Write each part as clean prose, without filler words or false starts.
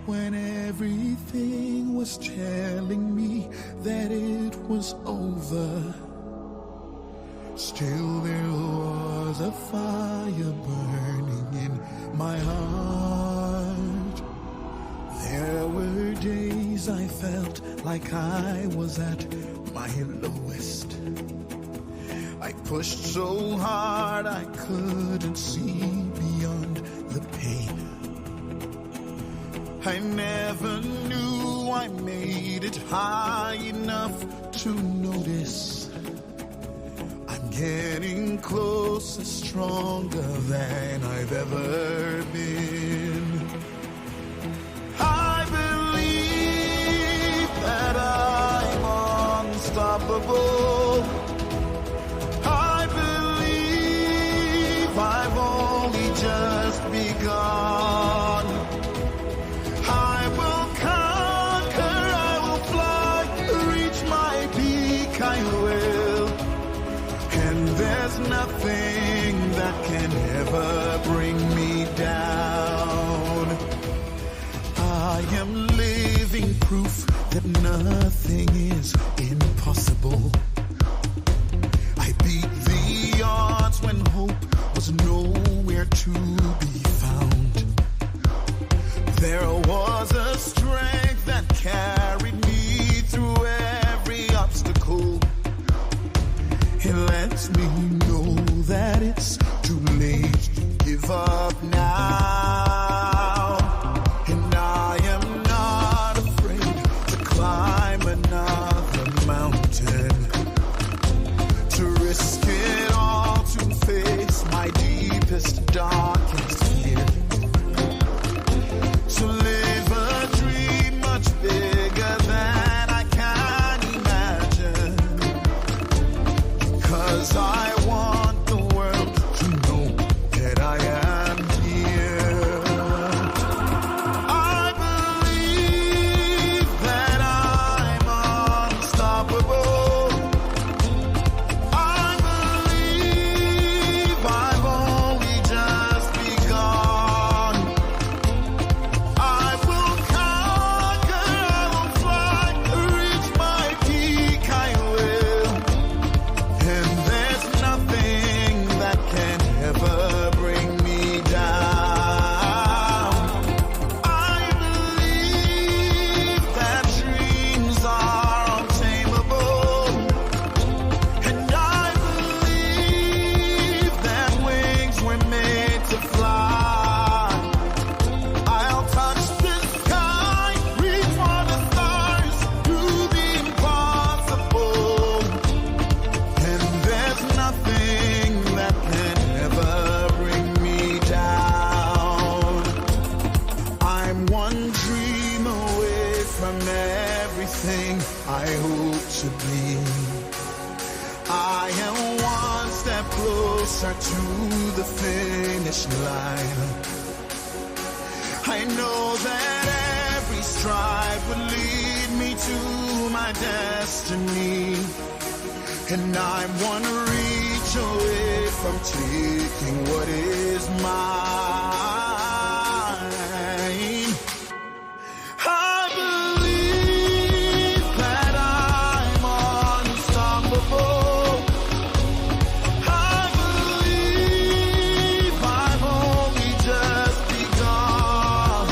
when everything was telling me that it was over. Still there was a fire burning in my heart. There were days I felt like I was at my lowest. I pushed so hard I couldn't see beyond the pain. I never knew I made it high enough to notice I'm getting closer, stronger than I've ever been. I believe that I'm unstoppable. I believe I've only just begun. I will conquer, I will fly, reach my peak, I will. And there's nothing that can ever bring me down. I am living proof that nothing is impossible. I beat the odds when hope was nowhere to be found. There was a strength that carried me through every obstacle. It lets me know that it's too late to give up now. And I am not afraid to climb another mountain, to risk it all, to face my deepest, darkest fear, to live a dream much bigger than I can imagine. 'Cause I want the world to know that I am here. I believe that I'm unstoppable. I believe I've only just begun. I will conquer, I will fly, reach my peak, I will. And there's nothing that can ever bring me down. I believe that dreams are untamable. And I believe that wings were made to fly. I'll touch the sky, reach for the stars, do the impossible. And there's nothing that can ever bring me down. I'm one dream away from everything I hope to be. I am one step closer to the finish line. I know that every stride will lead me to my destiny. And I'm one reach away from taking what is mine. I believe that I'm unstoppable. I believe I've only just begun.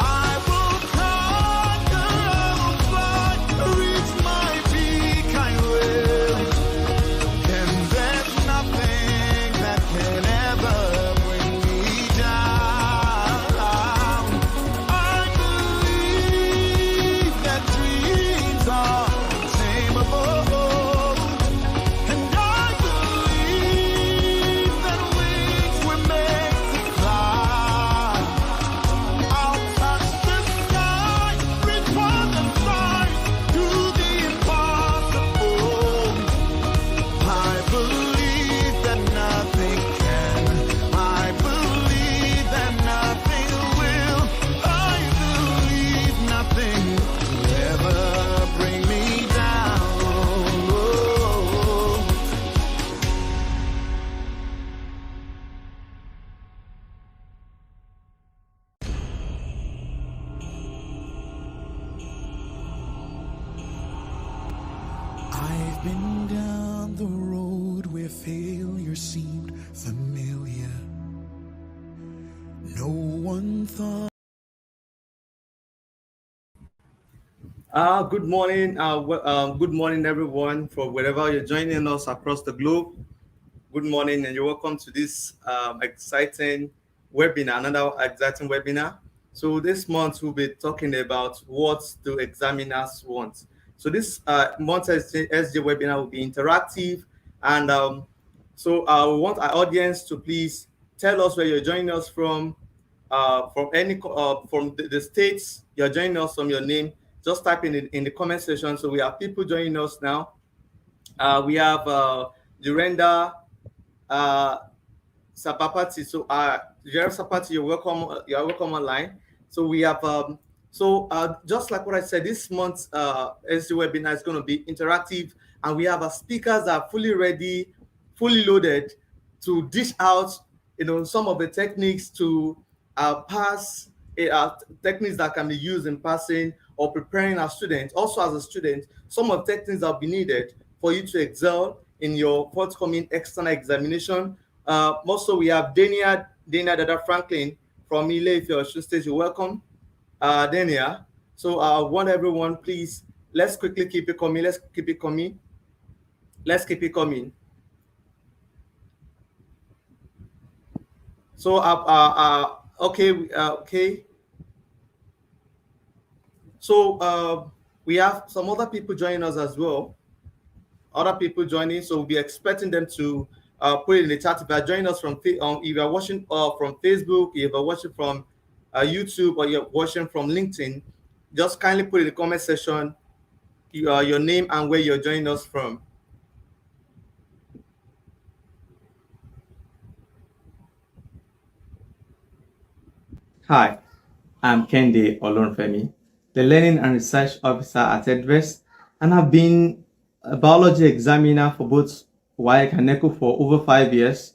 I will conquer, I will fly, reach my peak, I will. And there's nothing that can ever been down the road where failure seemed familiar. No one thought. Good morning. Good morning, everyone, from wherever you're joining us across the globe. Good morning, and you're welcome to this exciting webinar, another exciting webinar. So this month we'll be talking about what do examiners want. So this month's SGA webinar will be interactive, and we want our audience to please tell us where you're joining us from any from the states you're joining us from, your name. Just type in the comment section. So we have people joining us now. We have Durenda uh, Sapapati. So Gerald Sapati, you're welcome. You are welcome online. So we have just like what I said, this month's SG webinar is going to be interactive, and we have our speakers that are fully ready, fully loaded to dish out, some of the techniques to pass, techniques that can be used in passing or preparing our students. Also, as a student, some of the techniques that will be needed for you to excel in your forthcoming external examination. Also, we have Dania Dada Franklin from Ile-Ife, Osun State. You're welcome, Dania. So I want everyone, please, let's quickly keep it coming. Let's keep it coming. Let's keep it coming. So, okay. So we have some other people joining us as well. Other people joining, so we'll be expecting them to put it in the chat. If you're joining us from, if you're watching from Facebook, if you're watching from YouTube, or you're watching from LinkedIn, just kindly put in the comment section your name and where you're joining us from. Hi, I'm Kende Olorunfemi, the Learning and Research Officer at EdVest, and have been a biology examiner for both WAEC and NECO for over 5 years.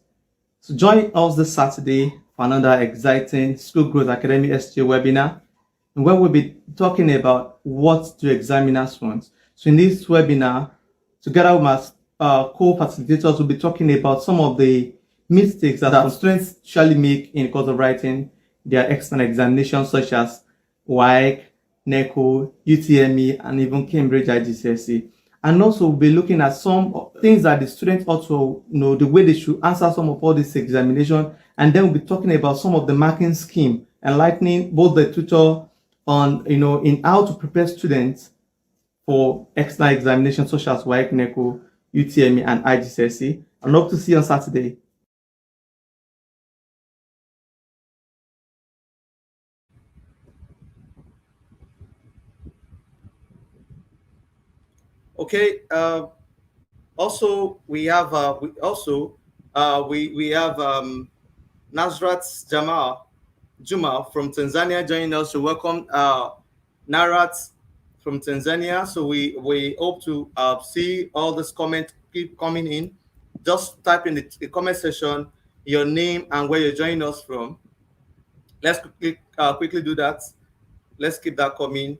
So join us this Saturday for another exciting School Growth Academy SGA webinar, where we'll be talking about what do examiners want. So in this webinar, together with my co-facilitators, we'll be talking about some of the mistakes that students usually make in the course of writing their external examinations, such as WAEC, NECO, UTME, and even Cambridge IGCSE. And also we'll be looking at some things that the students also know, the way they should answer some of all these examinations. And then we'll be talking about some of the marking scheme, enlightening both the tutor on, in how to prepare students for external examinations such as WAEC, NECO, UTME, and IGCSE. I hope to see you on Saturday. Okay. Also, we have Nasrat Juma from Tanzania joining us. So welcome, Narat from Tanzania. So we hope to see all this comment keep coming in. Just type in the comment section your name and where you're joining us from. Let's quickly do that. Let's keep that coming.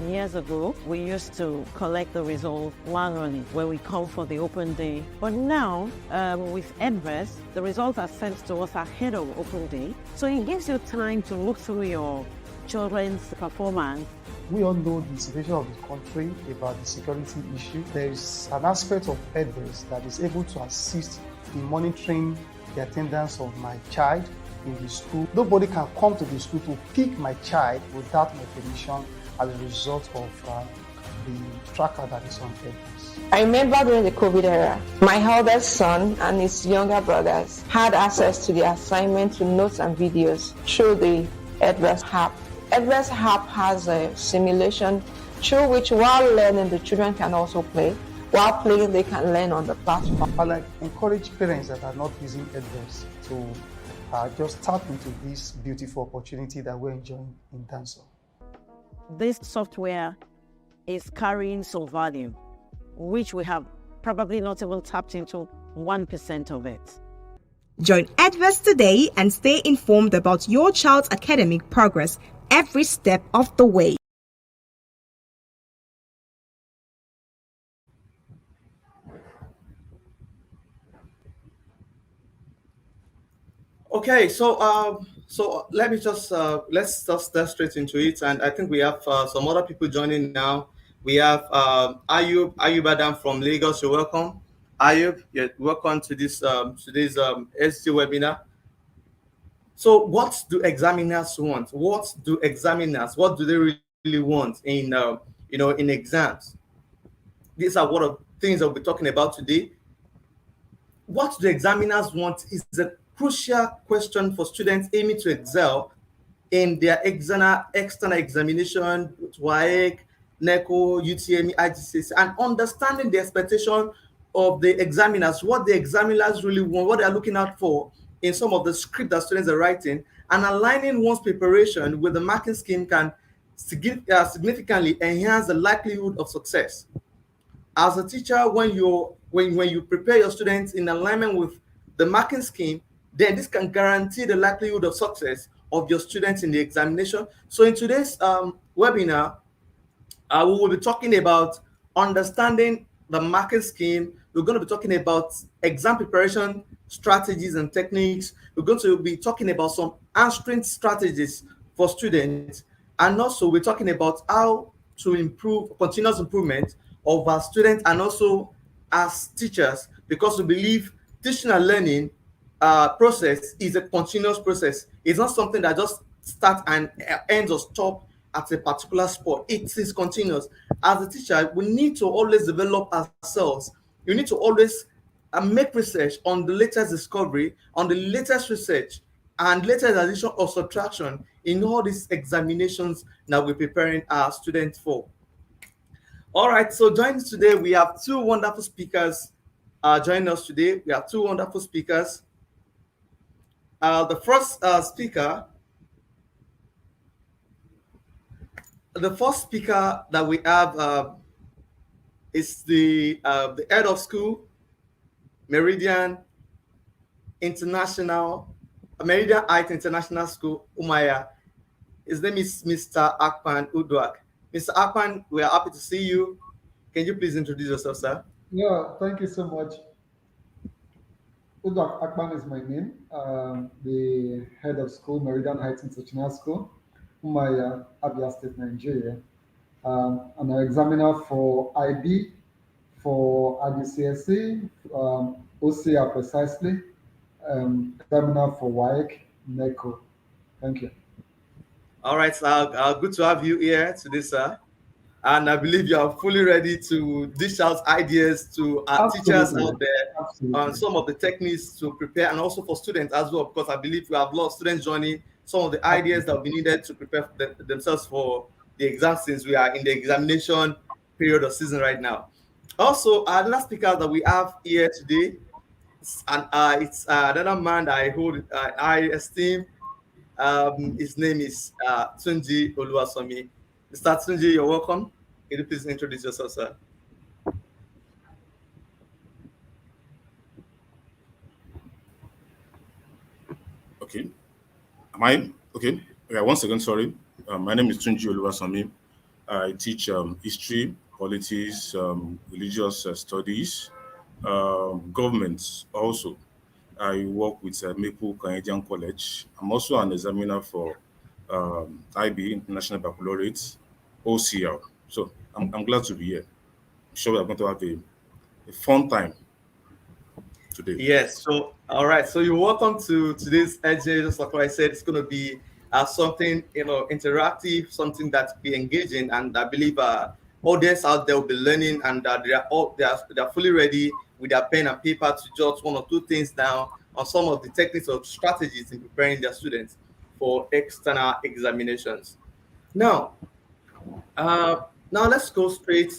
Years ago, we used to collect the results manually when we come for the open day. But now, with EdVest, the results are sent to us ahead of open day. So it gives you time to look through your children's performance. We all know the situation of the country about the security issue. There is an aspect of EdVest that is able to assist in monitoring the attendance of my child in the school. Nobody can come to the school to pick my child without my permission as a result of the tracker that is on EdVest. I remember during the COVID era, my eldest son and his younger brothers had access to the assignment to notes and videos through the EdVest app. EdVest app has a simulation through which, while learning, the children can also play. While playing, they can learn on the platform. I encourage parents that are not using EdVest to just tap into this beautiful opportunity that we're enjoying in Dancer. This software is carrying some value, which we have probably not even tapped into 1% of it. Join EdVest today and stay informed about your child's academic progress every step of the way. Okay, so let me just let's just start straight into it, and I think we have some other people joining now. We have Ayub Adam from Lagos. You're welcome, Ayub. You're welcome to this today's SG webinar. So, what do examiners want? What do they really want in in exams? These are what of things that we'll be talking about today. What do examiners want is a crucial question for students aiming to excel in their external examination, WAEC, NECO, UTME, IGCSE, and understanding the expectation of the examiners, what the examiners really want, what they are looking out for in some of the script that students are writing, and aligning one's preparation with the marking scheme can significantly enhance the likelihood of success. As a teacher, when you prepare your students in alignment with the marking scheme, then this can guarantee the likelihood of success of your students in the examination. So in today's webinar, we will be talking about understanding the market scheme. We're going to be talking about exam preparation strategies and techniques. We're going to be talking about some answering strategies for students. And also, we're talking about how to improve continuous improvement of our students and also as teachers, because we believe teaching and learning process is a continuous process. It's not something that just starts and ends or stop at a particular spot. It is continuous. As a teacher, we need to always develop ourselves. You need to always make research on the latest discovery, on the latest research, and latest addition or subtraction in all these examinations that we're preparing our students for. All right, so joining us today, we have two wonderful speakers joining us today. We have two wonderful speakers. The first speaker that we have is the head of school, Meridian International, Meridian Heights International School, Umaya. His name is Mr. Akpan Udwak. Mr. Akpan, we are happy to see you. Can you please introduce yourself, sir? Yeah, thank you so much. Udak Akban is my name, the head of school, Meridian Heights International School, Umaya, Abia State, Nigeria. I'm an examiner for IB, for IGCSE, OCR precisely, examiner for WAEC, NECO. Thank you. All right, sir. Good to have you here today, sir. And I believe you are fully ready to dish out ideas to our teachers out there on some of the techniques to prepare, and also for students as well, because I believe we have a lot of students joining some of the ideas that will be needed to prepare themselves for the exam, since we are in the examination period of season right now. Also, our last speaker that we have here today, and it's another man that I esteem. His name is Tunji Oluwasomi. Mr. Tunji, you're welcome. Can you please introduce yourself, sir? Okay. Am I okay? Yeah, once again, sorry. My name is Tunji Oluwasomi. I teach history, politics, religious studies, government also. I work with Maple Canadian College. I'm also an examiner for IB, International Baccalaureate, OCR. So I'm glad to be here. I'm sure we're going to have a fun time today. Yes. So, all right. So you're welcome to today's SGA. Just like I said, it's going to be something interactive, something that be engaging, and I believe audience out there will be learning, and they are fully ready with their pen and paper to jot one or two things down on some of the techniques or strategies in preparing their students for external examinations. Now, now let's go straight.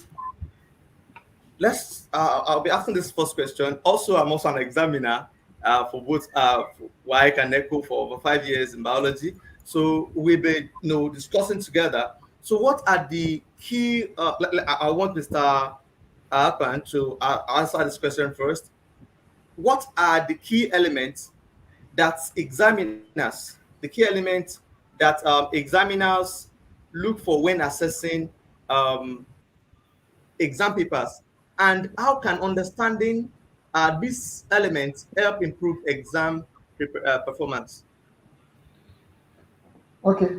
I'll be asking this first question. Also, I'm also an examiner for both WAEC and NECO for over 5 years in biology. So we've been discussing together. So what are the key? I want Mr. Akpan to answer this question first. What are the key elements that examiners look for when assessing um, exam papers, and how can understanding these elements help improve exam performance? Okay,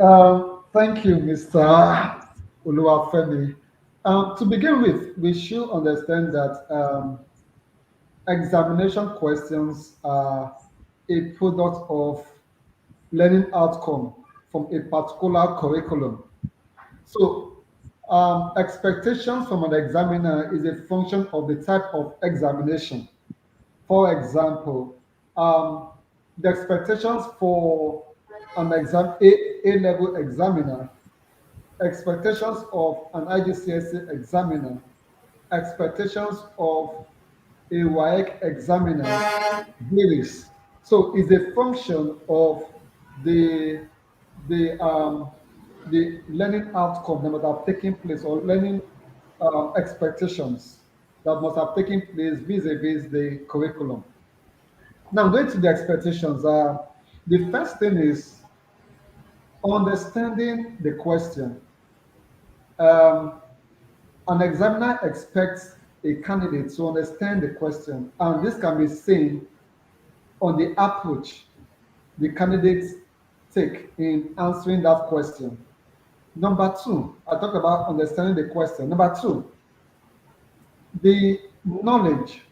thank you, Mr. Uluwafemi. To begin with, we should understand that examination questions are a product of learning outcome from a particular curriculum. So, expectations from an examiner is a function of the type of examination. For example, the expectations for an A level examiner, expectations of an IGCSE examiner, expectations of a WAEC examiner varies. So it's a function of the the um, the learning outcome that must have taken place, or learning expectations that must have taken place vis-a-vis the curriculum. Now, going to the expectations, the first thing is understanding the question. Um, an examiner expects a candidate to understand the question, and this can be seen on the approach the candidates take in answering that question. Number two, I talked about understanding the question. Number two, the knowledge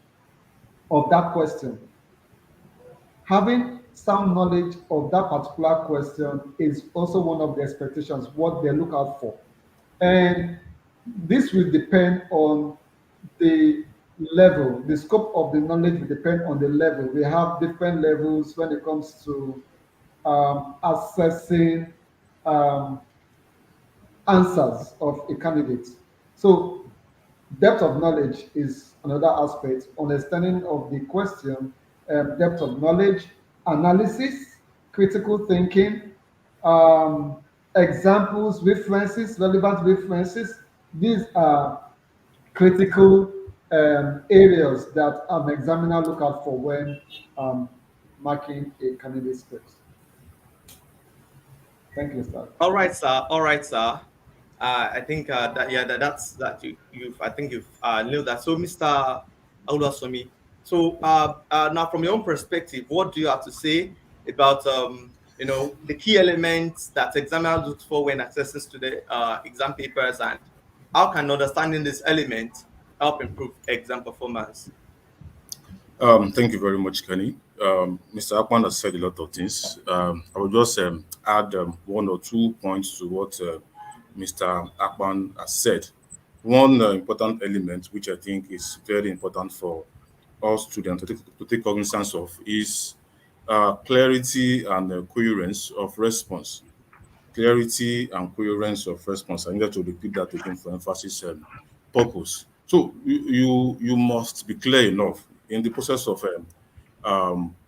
of that question. Having sound knowledge of that particular question is also one of the expectations, what they look out for. And this will depend on the level, the scope of the knowledge will depend on the level. We have different levels when it comes to assessing um, answers of a candidate. So depth of knowledge is another aspect, understanding of the question, depth of knowledge, analysis, critical thinking, examples, references, relevant references. These are critical areas that an examiner look out for when um, marking a candidate script. Thank you, sir. All right, sir. All right, sir. I think that yeah, that's that you've I think you've nailed that. So, Mr. Aulasomi, so now from your own perspective, what do you have to say about the key elements that examiners look for when assessing student exam papers, and how can understanding this element help improve exam performance? Thank you very much, Kenny. Mr. Akman has said a lot of things. I will just add one or 2 points to what Mr. Akman has said. One important element, which I think is very important for all students to take cognizance of, is clarity and coherence of response. Clarity and coherence of response. I needed to repeat that again for emphasis purpose. So you must be clear enough in the process of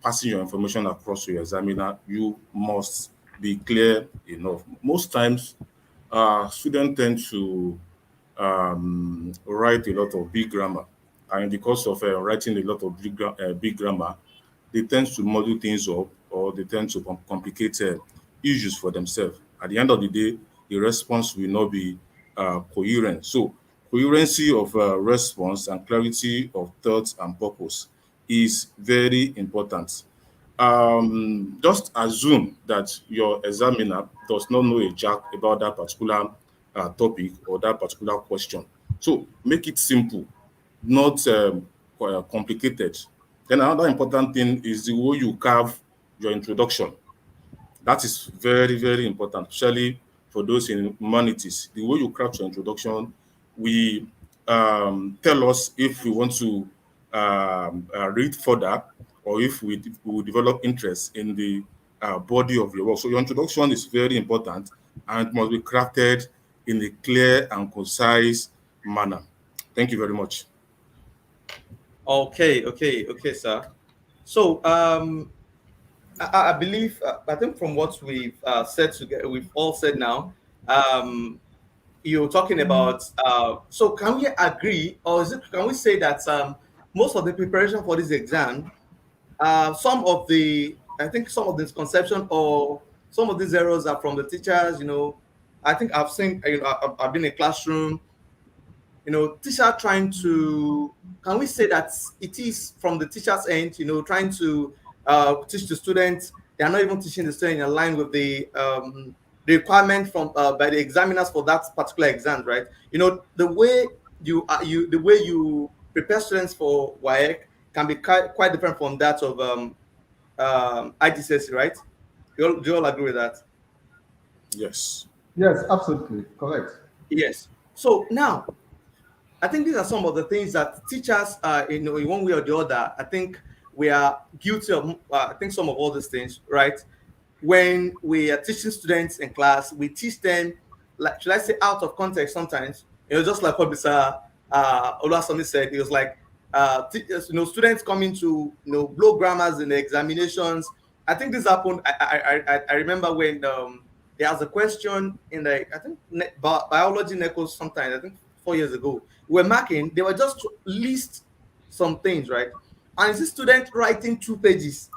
passing your information across to your examiner. You must be clear enough. Most times, students tend to write a lot of big grammar, and in the course of writing a lot of big grammar, they tend to muddle things up, or they tend to complicate issues for themselves. At the end of the day, the response will not be coherent. So, coherency of response and clarity of thoughts and purpose is very important. Just assume that your examiner does not know a jack about that particular topic or that particular question. So make it simple, not complicated. Then another important thing is the way you carve your introduction. That is very, very important, especially for those in humanities. The way you craft your introduction, we tell us if we want to read further, or if we will develop interest in the body of your work. So your introduction is very important, and it must be crafted in a clear and concise manner. Thank you very much. Okay, sir. So I believe I think from what we've said together, we've all said now. You're talking about. So can we agree, or can we say that most of the preparation for this exam, I think some of this conception or some of these errors are from the teachers. I think I've seen. I've been in a classroom. Teacher trying to. Can we say that it is from the teacher's end? Trying to teach the students. They are not even teaching the student in line with the requirement from by the examiners for that particular exam, right? You know, the way the way you prepare students for WAEC can be quite different from that of IGCSE, right? Do you all agree with that? Yes. Yes, absolutely correct. Yes. So now, I think these are some of the things that teachers, in one way or the other, I think we are guilty of. I think some of all these things, right? When we are teaching students in class, we teach them, like, should I say, out of context sometimes. Just like what Mr. Olasami said, it was like, students coming to, blow grammars in the examinations. I think this happened. I remember when there was a question in the, I think, biology NECO sometime, I think 4 years ago. We were marking, they were just to list some things, right? And it's a student writing 2 pages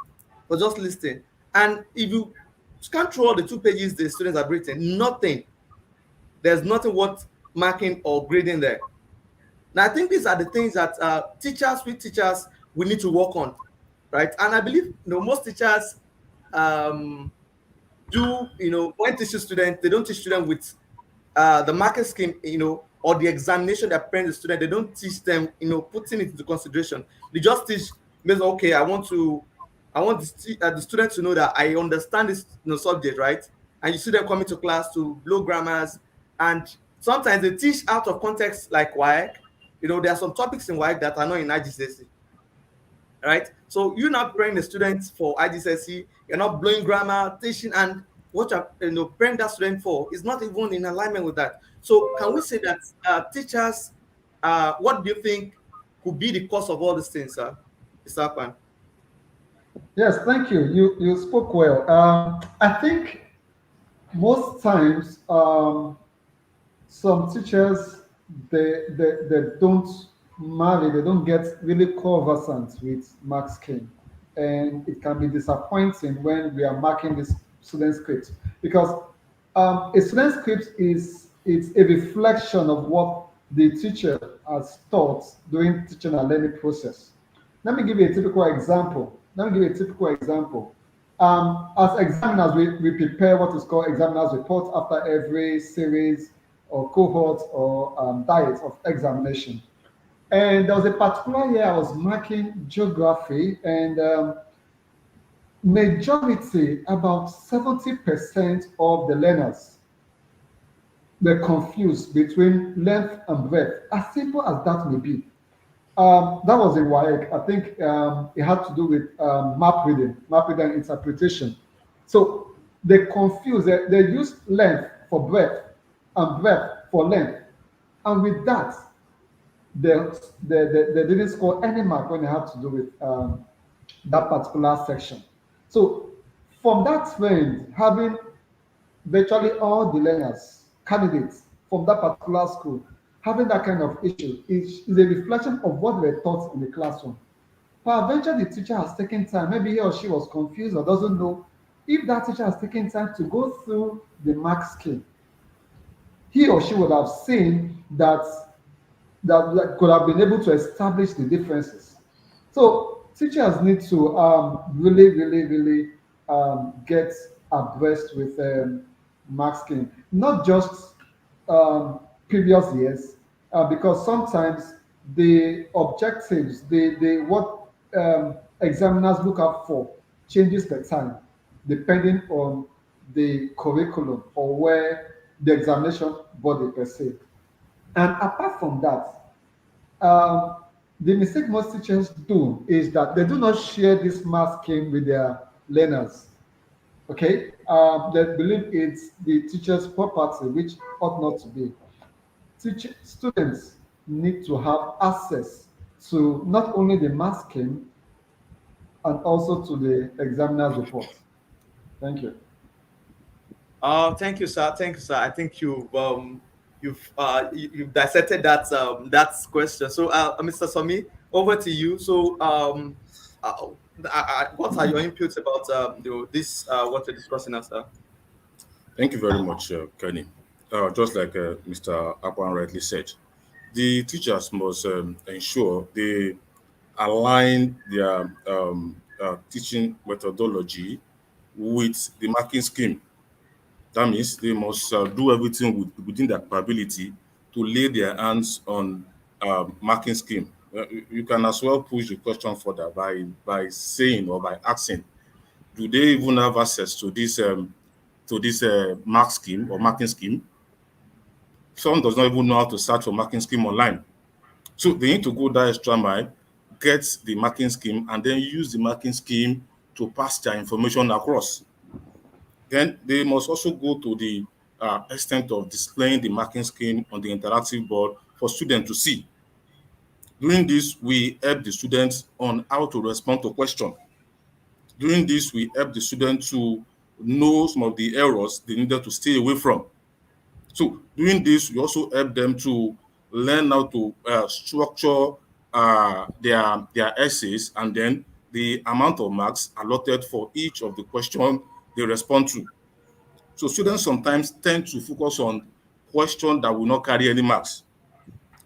for just listing. And if you scan through all the 2 pages the students have written, nothing. There's nothing worth marking or grading there. Now, I think these are the things that teachers, we need to work on, right? And I believe, most teachers um, do, when teaching students, they don't teach students with the marking scheme, or the examination that parents the student. They don't teach them, putting it into consideration. They just teach based on, okay, I want the student to know that I understand this, subject, right? And you see them coming to class to blow grammars, and sometimes they teach out of context, like WAEC. There are some topics in WAEC that are not in IGCSE, right? So you're not preparing the students for IGCSE, you're not blowing grammar, teaching, and what you're preparing that student for is not even in alignment with that. So can we say that teachers, what do you think could be the cause of all these things, sir? Mr. Akpan? Yes, thank you. You spoke well. I think most times some teachers they don't marry, they don't get really conversant with mark scheme, and it can be disappointing when we are marking this student script, because a student script is it's a reflection of what the teacher has taught during teaching and learning process. Let me give you a typical example. As examiners, we prepare what is called examiner's report after every series or cohort or diet of examination. And there was a particular year I was marking geography, and majority, about 70% of the learners were confused between length and breadth, as simple as that may be. That was in WAEC. I think it had to do with map reading interpretation. So they confused, they used length for breadth and breadth for length. And with that, they didn't score any mark when it had to do with that particular section. So from that trend, having virtually all the learners, candidates from that particular school, having that kind of issue is a reflection of what they were taught in the classroom. Peradventure, the teacher has taken time, maybe he or she was confused or doesn't know. If that teacher has taken time to go through the mark scheme, he or she would have seen that could have been able to establish the differences. So teachers need to really get abreast with mark scheme, not just previous years, because sometimes the objectives, the what examiners look out for changes the time, depending on the curriculum or where the examination body per se. And apart from that, the mistake most teachers do is that they do not share this math scheme with their learners. Okay, they believe it's the teacher's property, which ought not to be. Students need to have access to not only the math scheme and also to the examiner's report. Thank you. Thank you, sir. Thank you, sir. I think you've dissected that question. So, Mr. Somi, over to you. So, uh, what are your inputs about this what we're discussing now, sir? Thank you very much, Kenny. Just like Mr. Akwan rightly said, the teachers must ensure they align their teaching methodology with the marking scheme. That means they must do everything within their capability to lay their hands on marking scheme. You can as well push the question further by saying or by asking, do they even have access to this mark scheme or marking scheme? Some does not even know how to search for marking scheme online. So they need to go that extra mile, get the marking scheme, and then use the marking scheme to pass their information across. Then they must also go to the extent of displaying the marking scheme on the interactive board for students to see. Doing this, we help the students on how to respond to questions. Doing this, we help the students to know some of the errors they needed to stay away from. So doing this, we also help them to learn how to structure their essays and then the amount of marks allotted for each of the questions they respond to. So students sometimes tend to focus on questions that will not carry any marks.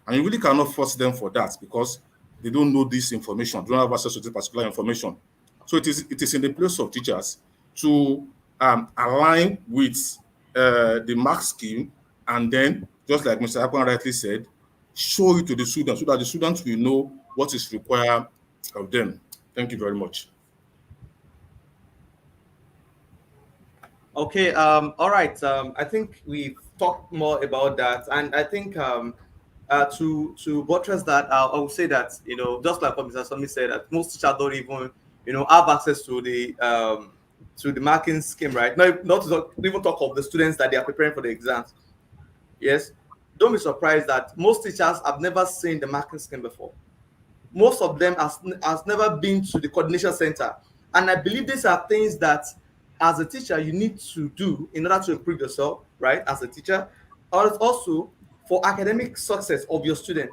And you really cannot force them for that because they don't know this information, they don't have access to this particular information. So it is in the place of teachers to align with the mark scheme and then, just like Mr. Akwan rightly said, show it to the students so that the students will know what is required of them. Thank you very much. Okay, all right. I think we've talked more about that, and I think to buttress that, I would say that just like what Mr. Somi said, that most teachers don't even have access to the marking scheme, right? Not to even talk of the students that they are preparing for the exams. Yes, don't be surprised that most teachers have never seen the marking scheme before. Most of them has never been to the coordination center, and I believe these are things that as a teacher you need to do in order to improve yourself, right, as a teacher, or also for academic success of your student.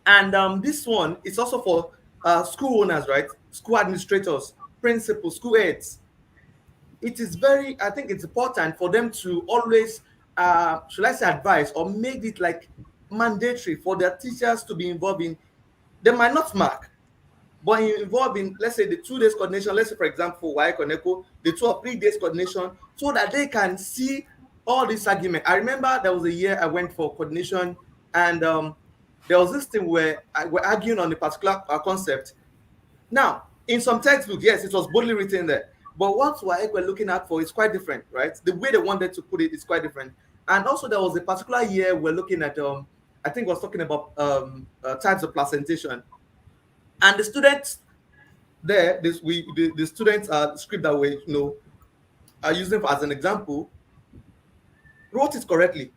And this one is also for school owners, right, school administrators, principals, school heads. It is very, I think it's important for them to always should I say advise or make it like mandatory for their teachers to be involved in. They might not mark, but involved in, let's say, the 2 days coordination, let's say for example Y Koneko, the 2 or 3 days coordination, so that they can see all this argument. I remember there was a year I went for coordination, and there was this thing where we're arguing on a particular concept. Now, in some textbook, yes, it was boldly written there, but what we're looking at for is quite different, right? The way they wanted to put it is quite different. And also, there was a particular year we're looking at, I think I was talking about types of placentation, and the students there, the students script that we are using as an example wrote it correctly,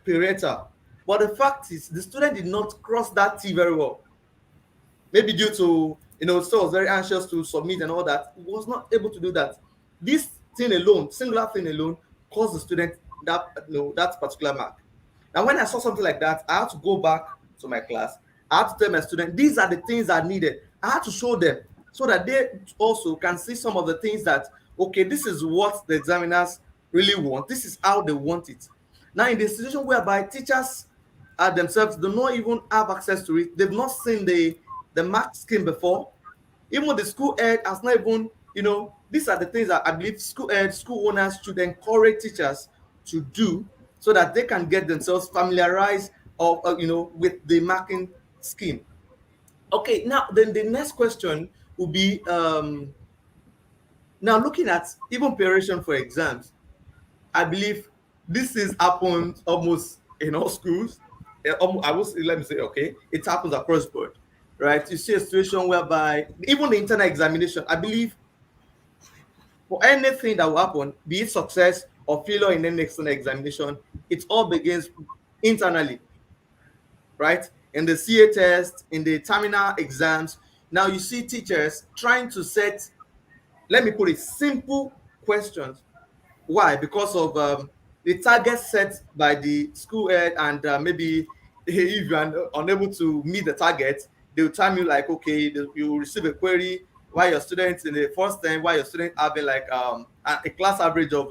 parietal, but the fact is the student did not cross that T very well. Maybe due to still was very anxious to submit and all that, he was not able to do that. This thing alone, singular thing alone, caused the student that particular mark. Now, when I saw something like that, I had to go back to my class. I had to tell my students these are the things that are needed. I had to show them so that they also can see some of the things that, okay, this is what the examiners really want. This is how they want it. Now, in the situation whereby teachers themselves do not even have access to it, they've not seen the mark scheme before. Even the school head has not even, these are the things that I believe school head, school owners should encourage teachers to do so that they can get themselves familiarized with the marking scheme. Okay, now then the next question will be now looking at even preparation for exams. I believe this is happened almost in all schools. I will say, let me say, okay, it happens across board, right? You see a situation whereby even the internal examination, I believe, for anything that will happen, be it success or failure in any external examination, it all begins internally, right? In the CA test, in the terminal exams. Now you see teachers trying to set, let me put it, simple questions. Why? Because of the target set by the school head, and maybe if you are unable to meet the target, they'll tell you like, okay, you receive a query why your students in the first term, why your students having like a class average of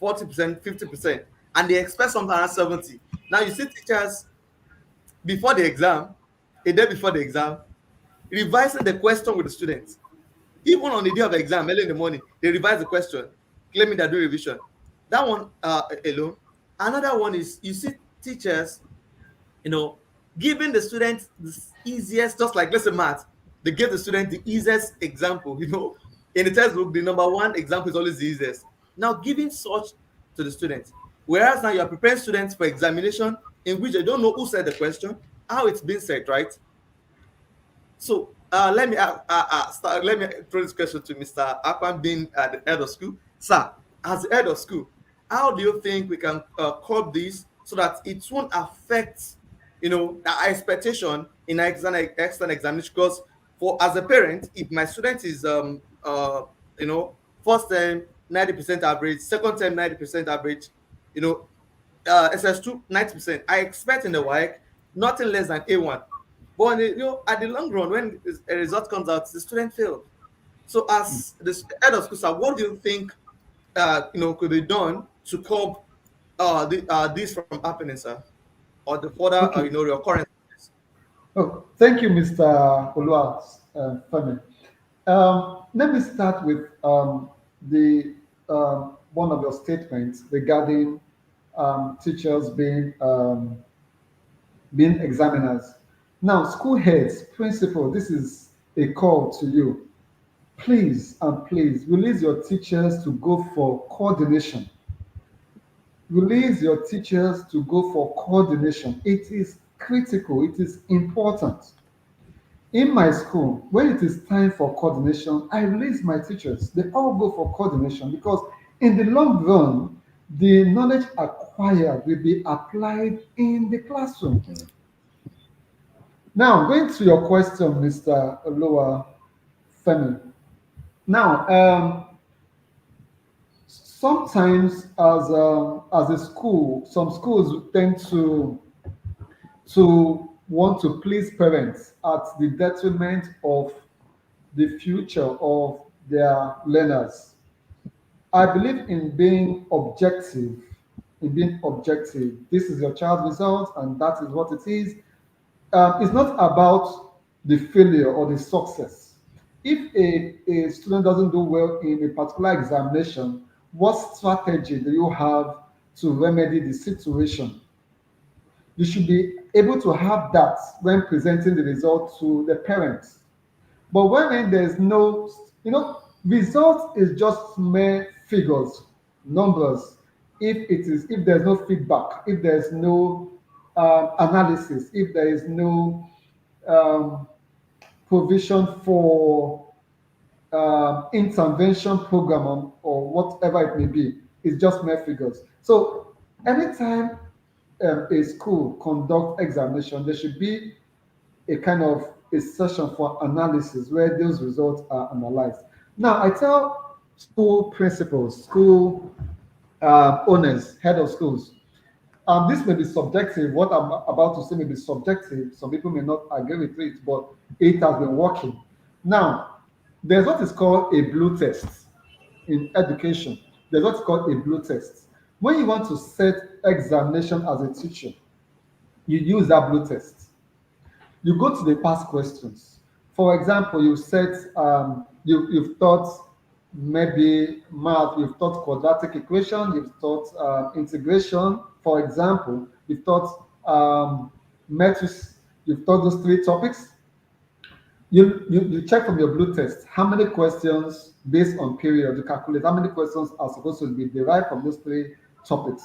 40%, 50%, and they expect something around 70. Now you see teachers before the exam, a day before the exam, revising the question with the students. Even on the day of exam, early in the morning, they revise the question, claiming they're doing revision. That one alone. Another one is you see teachers, giving the student the easiest, just like let's say math, they give the student the easiest example. In the textbook, the number one example is always the easiest. Now, giving such to the students, whereas now you are preparing students for examination in which they don't know who said the question, how it's been said, right? So let me throw this question to Mr. Akwan, being the head of school. Sir, as the head of school, how do you think we can curb this so that it won't affect, our expectation in our external examination? Because for as a parent, if my student is first term 90% average, second term 90% average, you know, SS2 90%, I expect in the WAEC nothing less than A1. But at the long run, when a result comes out, the student failed. So, as the head of school, sir, what do you think could be done to curb this from happening, sir, or the further Okay. recurrence? Oh, thank you, Mr. Olua Femi. Let me start with the one of your statements regarding teachers being examiners. Now, school heads, principal, this is a call to you. Please and please release your teachers to go for coordination. Release your teachers to go for coordination. It is critical, it is important. In my school, when it is time for coordination, I release my teachers. They all go for coordination because in the long run, the knowledge acquired will be applied in the classroom. Now, going to your question, Mr. Oloa Femi. Now, sometimes as a school, some schools tend to want to please parents at the detriment of the future of their learners. I believe in being objective. In being objective, this is your child's result, and that is what it is. It's not about the failure or the success. If a student doesn't do well in a particular examination, what strategy do you have to remedy the situation? You should be able to have that when presenting the result to the parents. But when there's no, result is just mere figures, numbers. If there's no feedback, if there's no analysis, if there is no um, provision for intervention program or whatever it may be, it's just mere figures. So anytime a school conduct examination, there should be a kind of a session for analysis where those results are analyzed. Now, I tell school principals, school owners, head of schools, this may be subjective. What I'm about to say may be subjective. Some people may not agree with it, but it has been working. Now, there's what is called a blue test in education. There's what's called a blue test. When you want to set examination as a teacher, you use that blue test. You go to the past questions. For example, you've taught maybe math, you've taught quadratic equation, you've taught integration. For example, you've taught matrix, you've taught those three topics. You check from your blue test how many questions based on period, you calculate how many questions are supposed to be derived from those three topics.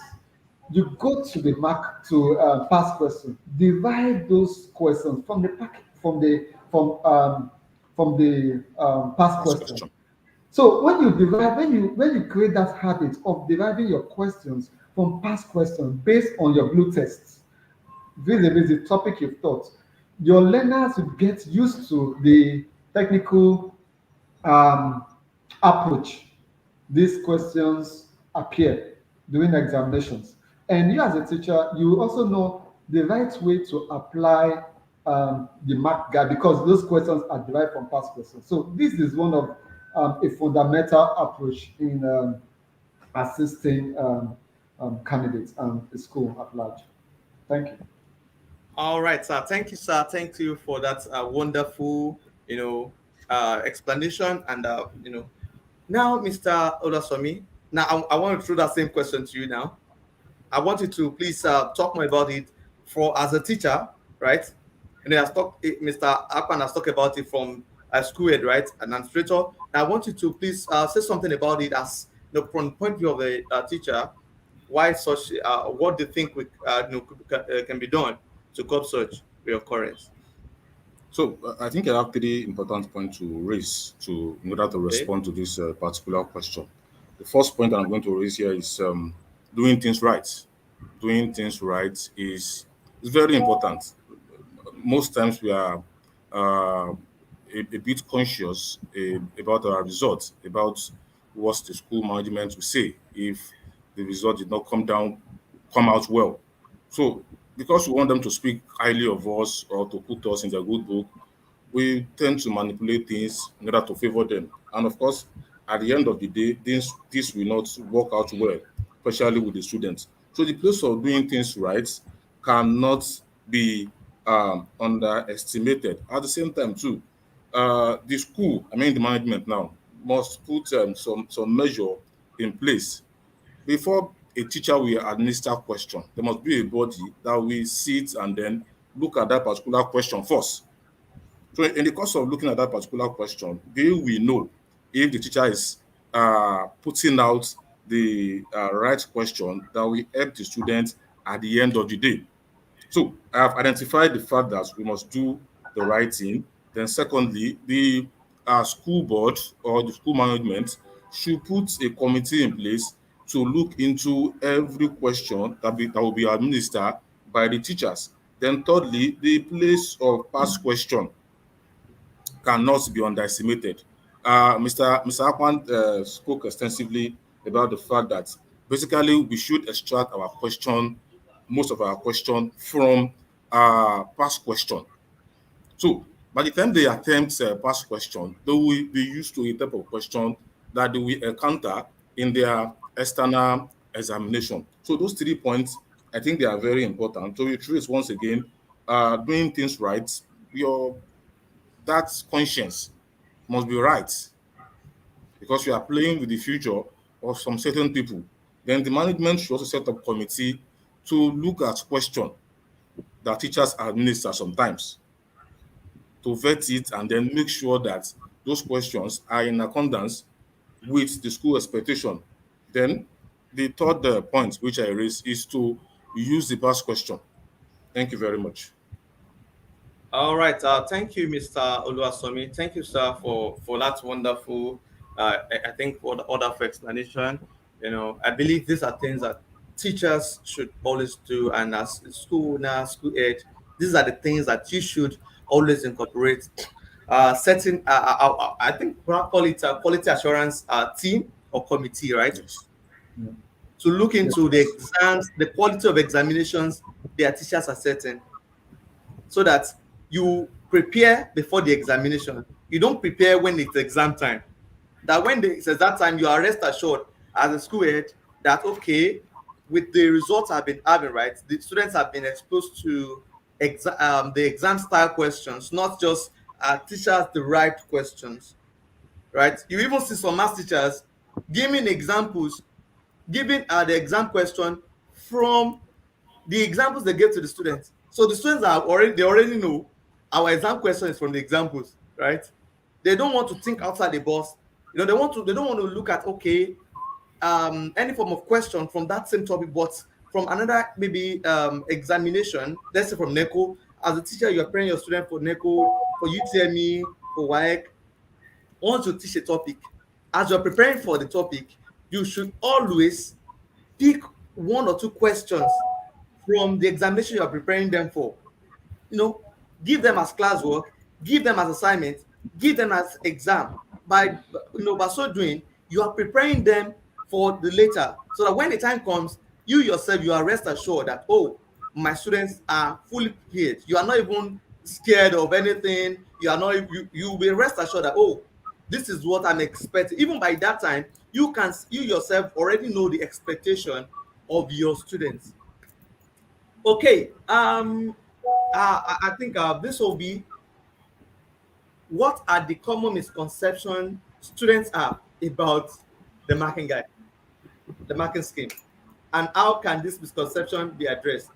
You go to the mark to past question, divide those questions from the packet from the past Last question. question. So when you create that habit of deriving your questions from past questions based on your blue tests, vis-a-vis the topic you've taught, your learners will get used to the technical um, approach these questions appear during examinations. And you as a teacher, you also know the right way to apply the mark guide because those questions are derived from past questions. So this is one of a fundamental approach in assisting candidates and the school at large. Thank you. All right, sir. Thank you, sir. Thank you for that wonderful, explanation and now, Mr. Olasomi. Now I want to throw that same question to you now. I want you to please talk more about it for as a teacher, right? And then Mr. Akpan has talked about it from a school head, right, an administrator. I want you to please say something about it as from the point of view of a teacher. Why such? What do you think can be done to curb such reoccurrence? So I think I have three important points to raise in order to Okay. respond to this particular question. The first point I'm going to raise here is doing things right. Doing things right is very important. Most times we are a bit conscious about our results, about what the school management will say if the result did not come out well. So because we want them to speak highly of us or to put us in their good book, we tend to manipulate things in order to favor them. And of course, at the end of the day, this will not work out well, especially with the students. So the place of doing things right cannot be underestimated. At the same time, too, the school, I mean the management now, must put some measure in place before a teacher will administer question. There must be a body that will sit and then look at that particular question first. So in the course of looking at that particular question, they will know if the teacher is putting out the right question that will help the student at the end of the day. So I have identified the fact that we must do the right thing. Then secondly, the school board or the school management should put a committee in place to look into every question that will be administered by the teachers. Then thirdly, the place of past question cannot be underestimated. Mr. Akwan spoke extensively about the fact that basically we should extract most of our question from past question. So by the time they attempt past question, they will be used to a type of question that they will encounter in their external examination. So those 3 points, I think they are very important. So you trace once again, doing things right, your that conscience must be right because you are playing with the future of some certain people. Then the management should also set up committee to look at question that teachers administer sometimes to vet it and then make sure that those questions are in accordance with the school expectation. Then the third point which I raised is to use the past question. Thank you very much. All right. Thank you, Mr. Oluwasomi. Thank you, sir, for that wonderful, I think, for the order for explanation. I believe these are things that teachers should always do, and as school now, school age, these are the things that you should always incorporate. Setting, I think, we'll call it a quality assurance team or committee, right? Yes. To look Yes. into the exams, the quality of examinations their teachers are setting so that you prepare before the examination. You don't prepare when it's exam time. That when it's exam time, you are rest assured as a school head that okay, with the results I've been having, right, the students have been exposed to the exam style questions, not just teachers the right questions, right? You even see some math teachers giving examples, giving the exam question from the examples they give to the students. So the students they already know our exam question is from the examples, right? They don't want to think outside the box. They don't want to look at okay, any form of question from that same topic, but from another maybe examination, let's say from NECO. As a teacher, you're preparing your student for NECO, for UTME, for WAEC. Once you teach a topic, as you're preparing for the topic, you should always pick one or two questions from the examination you are preparing them for. You know, give them as classwork, give them as assignment, give them as exam. By so doing, you are preparing them for the later, so that when the time comes, you yourself you are rest assured that oh, my students are fully prepared. You are not even scared of anything. You are not you will be rest assured that oh, this is what I'm expecting. Even by that time, you yourself already know the expectation of your students. Okay. I think this will be what are the common misconceptions students have about the marking guide, the marking scheme, and how can this misconception be addressed?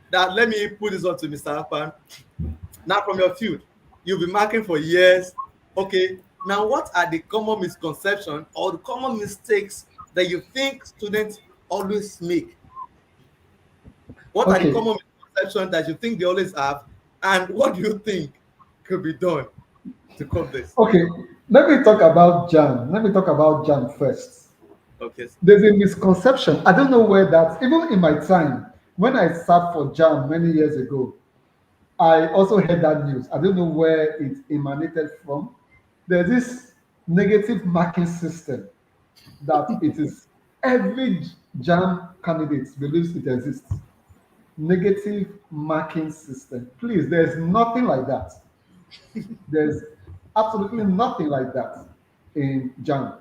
That let me put this on to Mr. Apan. Now, from your field, you've been marking for years. Okay, now what are the common misconceptions or the common mistakes that you think students always make? What are the Okay, common misconceptions that you think they always have, and what do you think could be done to curb this? okay. Let me talk about jam. Let me talk about jam first. Okay. There's a misconception. I don't know where that, even in my time, when I sat for jam many years ago, I also heard that news. I don't know where it emanated from. There's this negative marking system that it is every jam candidate believes it exists. Negative marking system. Please, there's nothing like that. There's absolutely nothing like that in jam.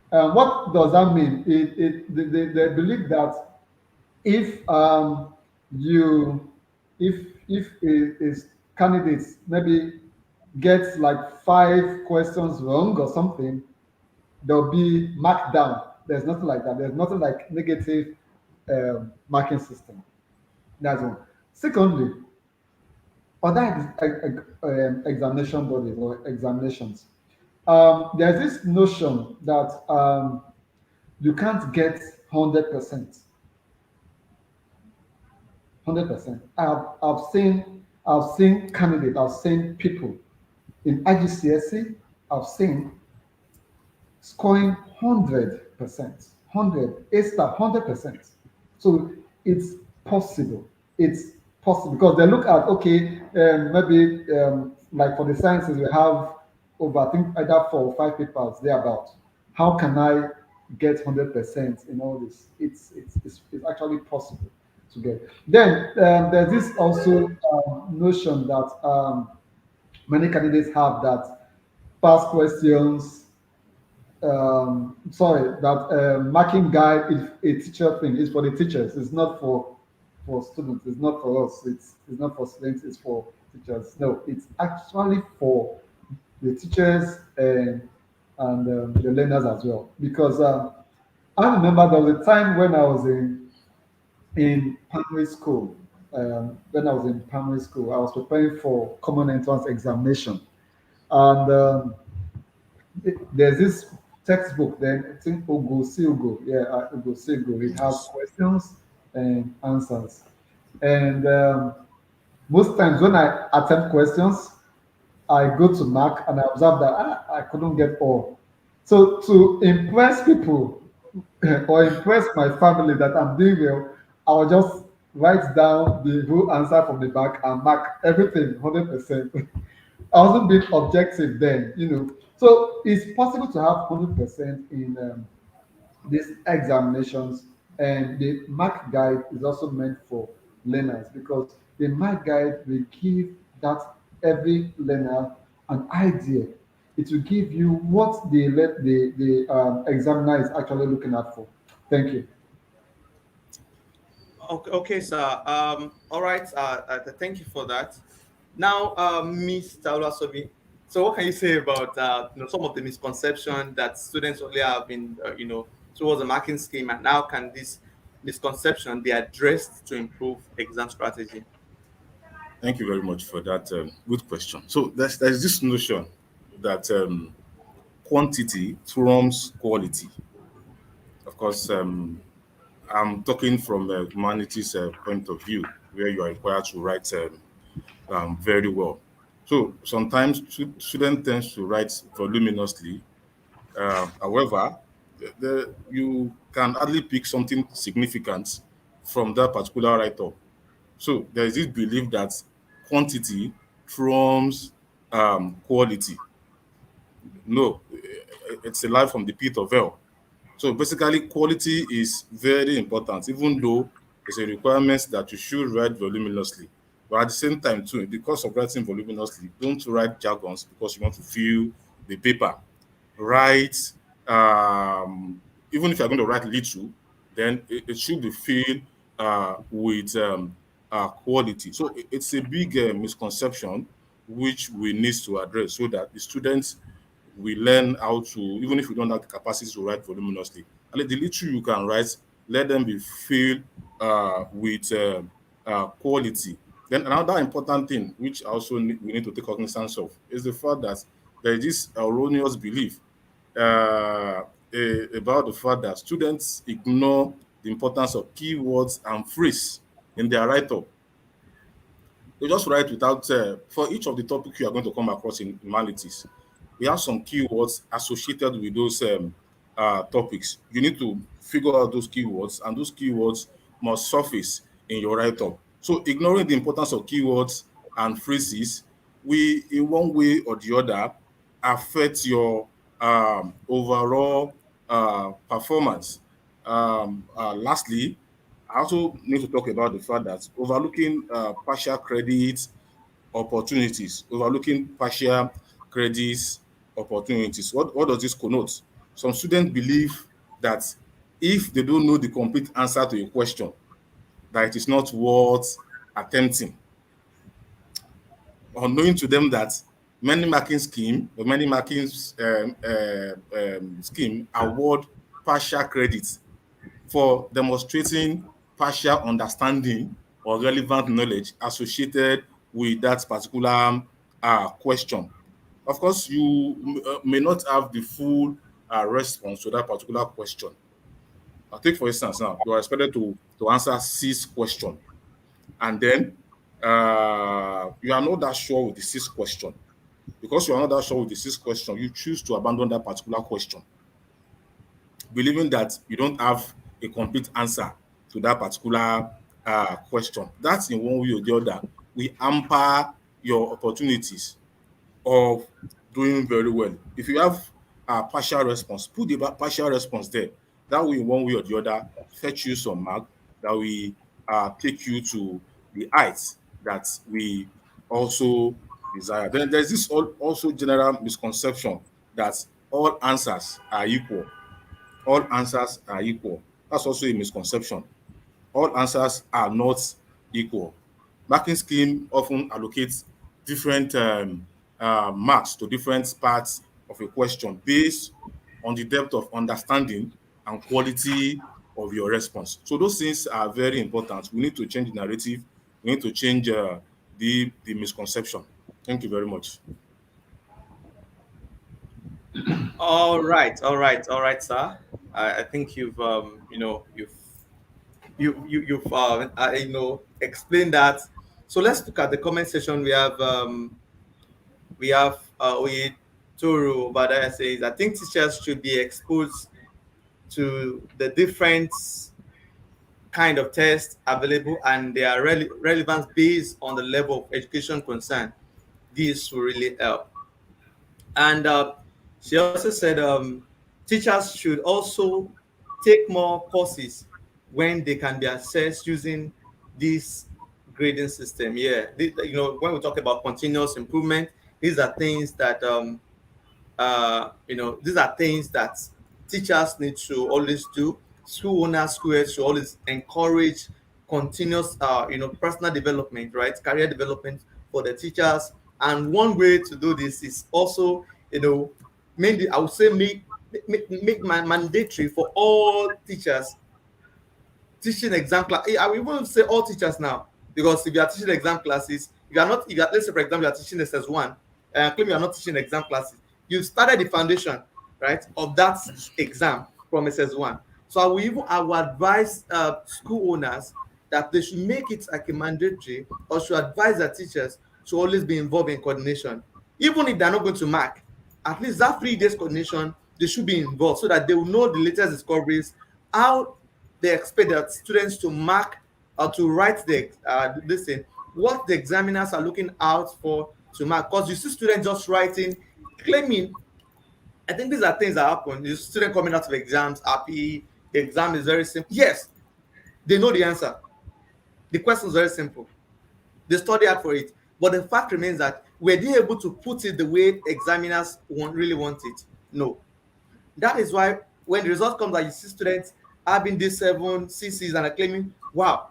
What does that mean? They believe that if you if is candidates maybe gets like 5 questions wrong or something, they'll be marked down. There's nothing like that. There's nothing like negative marking system. That's one. Secondly, other examination bodies or examinations, there's this notion that you can't get 100%. 100%. I've seen candidates, I've seen people in IGCSE, I've seen scoring 100%, 100, A star, 100%. So it's possible. It's possible because they look at, okay, maybe like for the sciences, we have over, I think, either 4 or 5 papers thereabout. How can I get 100% in all this? It's actually possible to get. Then there's this also notion that many candidates have that past questions, sorry, that marking guide is a teacher thing. It's for the teachers. It's not for students. It's not for us. It's not for students. It's for teachers. No, it's actually for the teachers and the learners as well. Because I remember there was a time when I was in primary school. When I was in primary school, I was preparing for common entrance examination, and there's this textbook. Then I think Ogo, yeah, Ogo. It has questions and answers, and most times when I attempt questions, I go to mark and I observe that I couldn't get all. So to impress people or impress my family that I'm doing well, I'll just write down the whole answer from the back and mark everything 100%. I wasn't being objective then. So it's possible to have 100% in these examinations, and the mark guide is also meant for learners because the mark guide will give that every learner an idea. It will give you what the examiner is actually looking at for. Thank you. Okay, sir. All right. Thank you for that. Now, Mr. Olasobi, so what can you say about some of the misconception that students only have in towards the marking scheme, and how can this misconception be addressed to improve exam strategy? Thank you very much for that good question. So there's this notion that quantity trumps quality. Of course, I'm talking from a humanities point of view, where you are required to write very well. So sometimes student tends to write voluminously. However, you can hardly pick something significant from that particular write-up. So there is this belief that quantity trumps quality. No, it's a lie from the pit of hell. So basically, quality is very important, even though it's a requirement that you should write voluminously. But at the same time, too, because of writing voluminously, don't write jargons because you want to fill the paper. Write, even if you're going to write little, then it should be filled with quality. So it's a big misconception which we need to address so that the students will learn how to, even if you don't have the capacity to write voluminously, at least the little you can write, let them be filled with quality. Then another important thing, which also we need to take cognizance of, is the fact that there is this erroneous belief about the fact that students ignore the importance of keywords and phrase in their write-up. They just write without, for each of the topics you are going to come across in humanities, we have some keywords associated with those topics. You need to figure out those keywords, and those keywords must surface in your write-up. So ignoring the importance of keywords and phrases will, in one way or the other, affect your overall performance. Lastly, I also need to talk about the fact that overlooking partial credits opportunities, overlooking partial credits opportunities. What does this connote? Some students believe that if they don't know the complete answer to a question, that it is not worth attempting. Unknowing to them that many marking scheme or many marking scheme award partial credits for demonstrating partial understanding or relevant knowledge associated with that particular question. Of course, you may not have the full response to that particular question. I'll take, for instance, now you are expected to answer 6 questions, and then you are not that sure with the 6th question. Because you are not that sure with the 6th question, you choose to abandon that particular question, believing that you don't have a complete answer to that particular question. That's in one way or the other. We hamper your opportunities of doing very well. If you have a partial response, put the partial response there. That will, in one way or the other, fetch you some mark that will take you to the heights that we also desire. Then there's this also general misconception that all answers are equal. All answers are equal. That's also a misconception. All answers are not equal. Marking scheme often allocates different marks to different parts of a question based on the depth of understanding and quality of your response. So those things are very important. We need to change the narrative. We need to change the misconception. Thank you very much. All right, sir. I think you've explained that. So let's look at the comment section. We have Oye Toro Obadaya says, I think teachers should be exposed to the different kind of tests available and their relevance based on the level of education concerned. This will really help. And she also said teachers should also take more courses when they can be assessed using this grading system. Yeah, when we talk about continuous improvement, these are things that these are things that teachers need to always do. School owners, school heads should always encourage continuous, personal development, right? Career development for the teachers. And one way to do this is also, mainly I would say make mandatory for all teachers teaching exam class. I will even say all teachers now, because if you are teaching exam classes, if you are not, if you are, let's say for example you are teaching SS1, and claim you are not teaching exam classes, you started the foundation, right, of that exam from SS1. So I will advise school owners that they should make it like a mandatory, or should advise their teachers to always be involved in coordination, even if they're not going to mark. At least that 3 days coordination, they should be involved so that they will know the latest discoveries, how they expect their students to mark or to write the listen, what the examiners are looking out for to mark. Because you see students just writing, claiming. I think these are things that happen. The student coming out of exams happy, the exam is very simple. Yes, they know the answer. The question is very simple. They study hard for it. But the fact remains that were they able to put it the way examiners really want it? No. That is why when the result comes that you see students having these 7 CCs and are claiming, wow,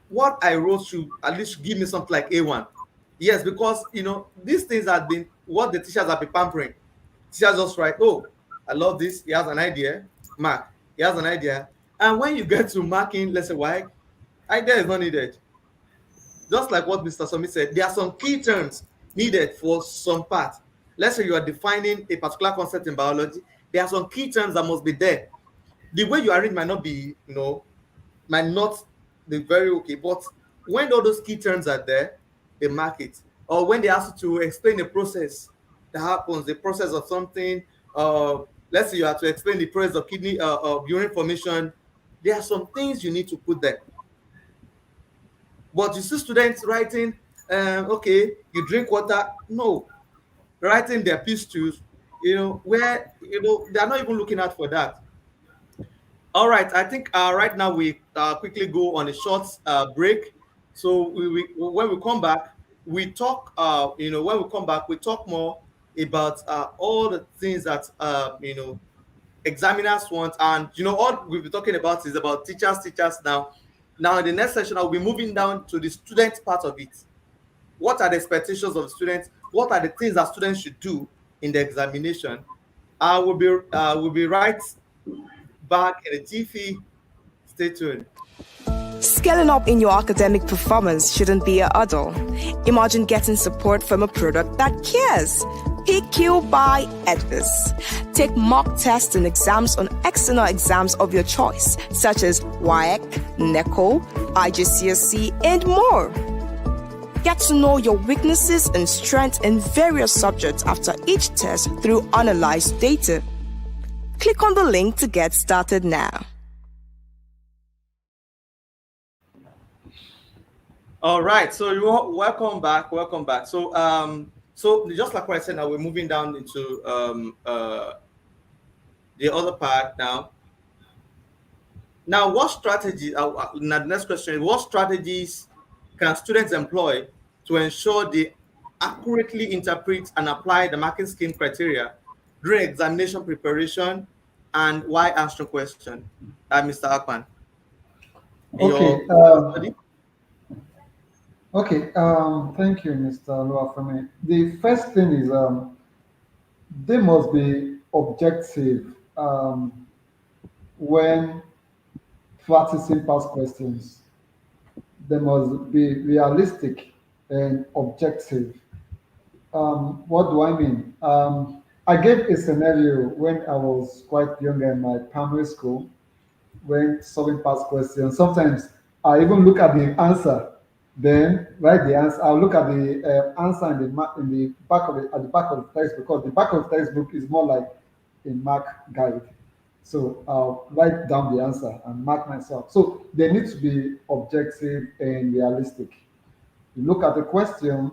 what I wrote should at least give me something like A1. Yes, because these things have been what the teachers have been pampering. Teachers just write, oh, I love this. He has an idea. Mark, he has an idea. And when you get to marking, let's say why, idea is not needed. Just like what Mr. Somi said, there are some key terms needed for some part. Let's say you are defining a particular concept in biology. There are some key terms that must be there. The way you arrange might not be, might not be very okay. But when all those key terms are there, they mark it. Or when they ask you to explain the process that happens, the process of something, let's say you have to explain the process of kidney of urine formation, there are some things you need to put there. But you see students writing, okay, you drink water. No, writing their pistules, where they're not even looking out for that. All right, I think right now we quickly go on a short break. So when we come back, we talk. When we come back, we talk more about all the things that examiners want, and all we'll be talking about is about teachers now. Now in the next session, I'll be moving down to the student part of it. What are the expectations of the students? What are the things that students should do in the examination? I will be right back in the TV. Stay tuned. Scaling up in your academic performance shouldn't be a hurdle. Imagine getting support from a product that cares. PQ by Edvis. Take mock tests and exams on external exams of your choice, such as WAEC, NECO, IGCSE, and more. Get to know your weaknesses and strengths in various subjects after each test through analyzed data. Click on the link to get started now. All right, so welcome back. So just like what I said, now we're moving down into the other part now. Now, what strategies? Now the next question is: what strategies can students employ to ensure they accurately interpret and apply the marking scheme criteria during examination preparation, and why answering question? Mr. Akpan, in Okay. your study. Okay. Thank you, Mr. Luafemi. The first thing is they must be objective when practicing past questions. They must be realistic and objective. What do I mean? I gave a scenario when I was quite young in my primary school when solving past questions. Sometimes I even look at the answer, then write the answer. I'll look at the answer in in the back of at the back of the textbook because the back of the textbook is more like a mark guide. So I'll write down the answer and mark myself. So they need to be objective and realistic. You look at the question,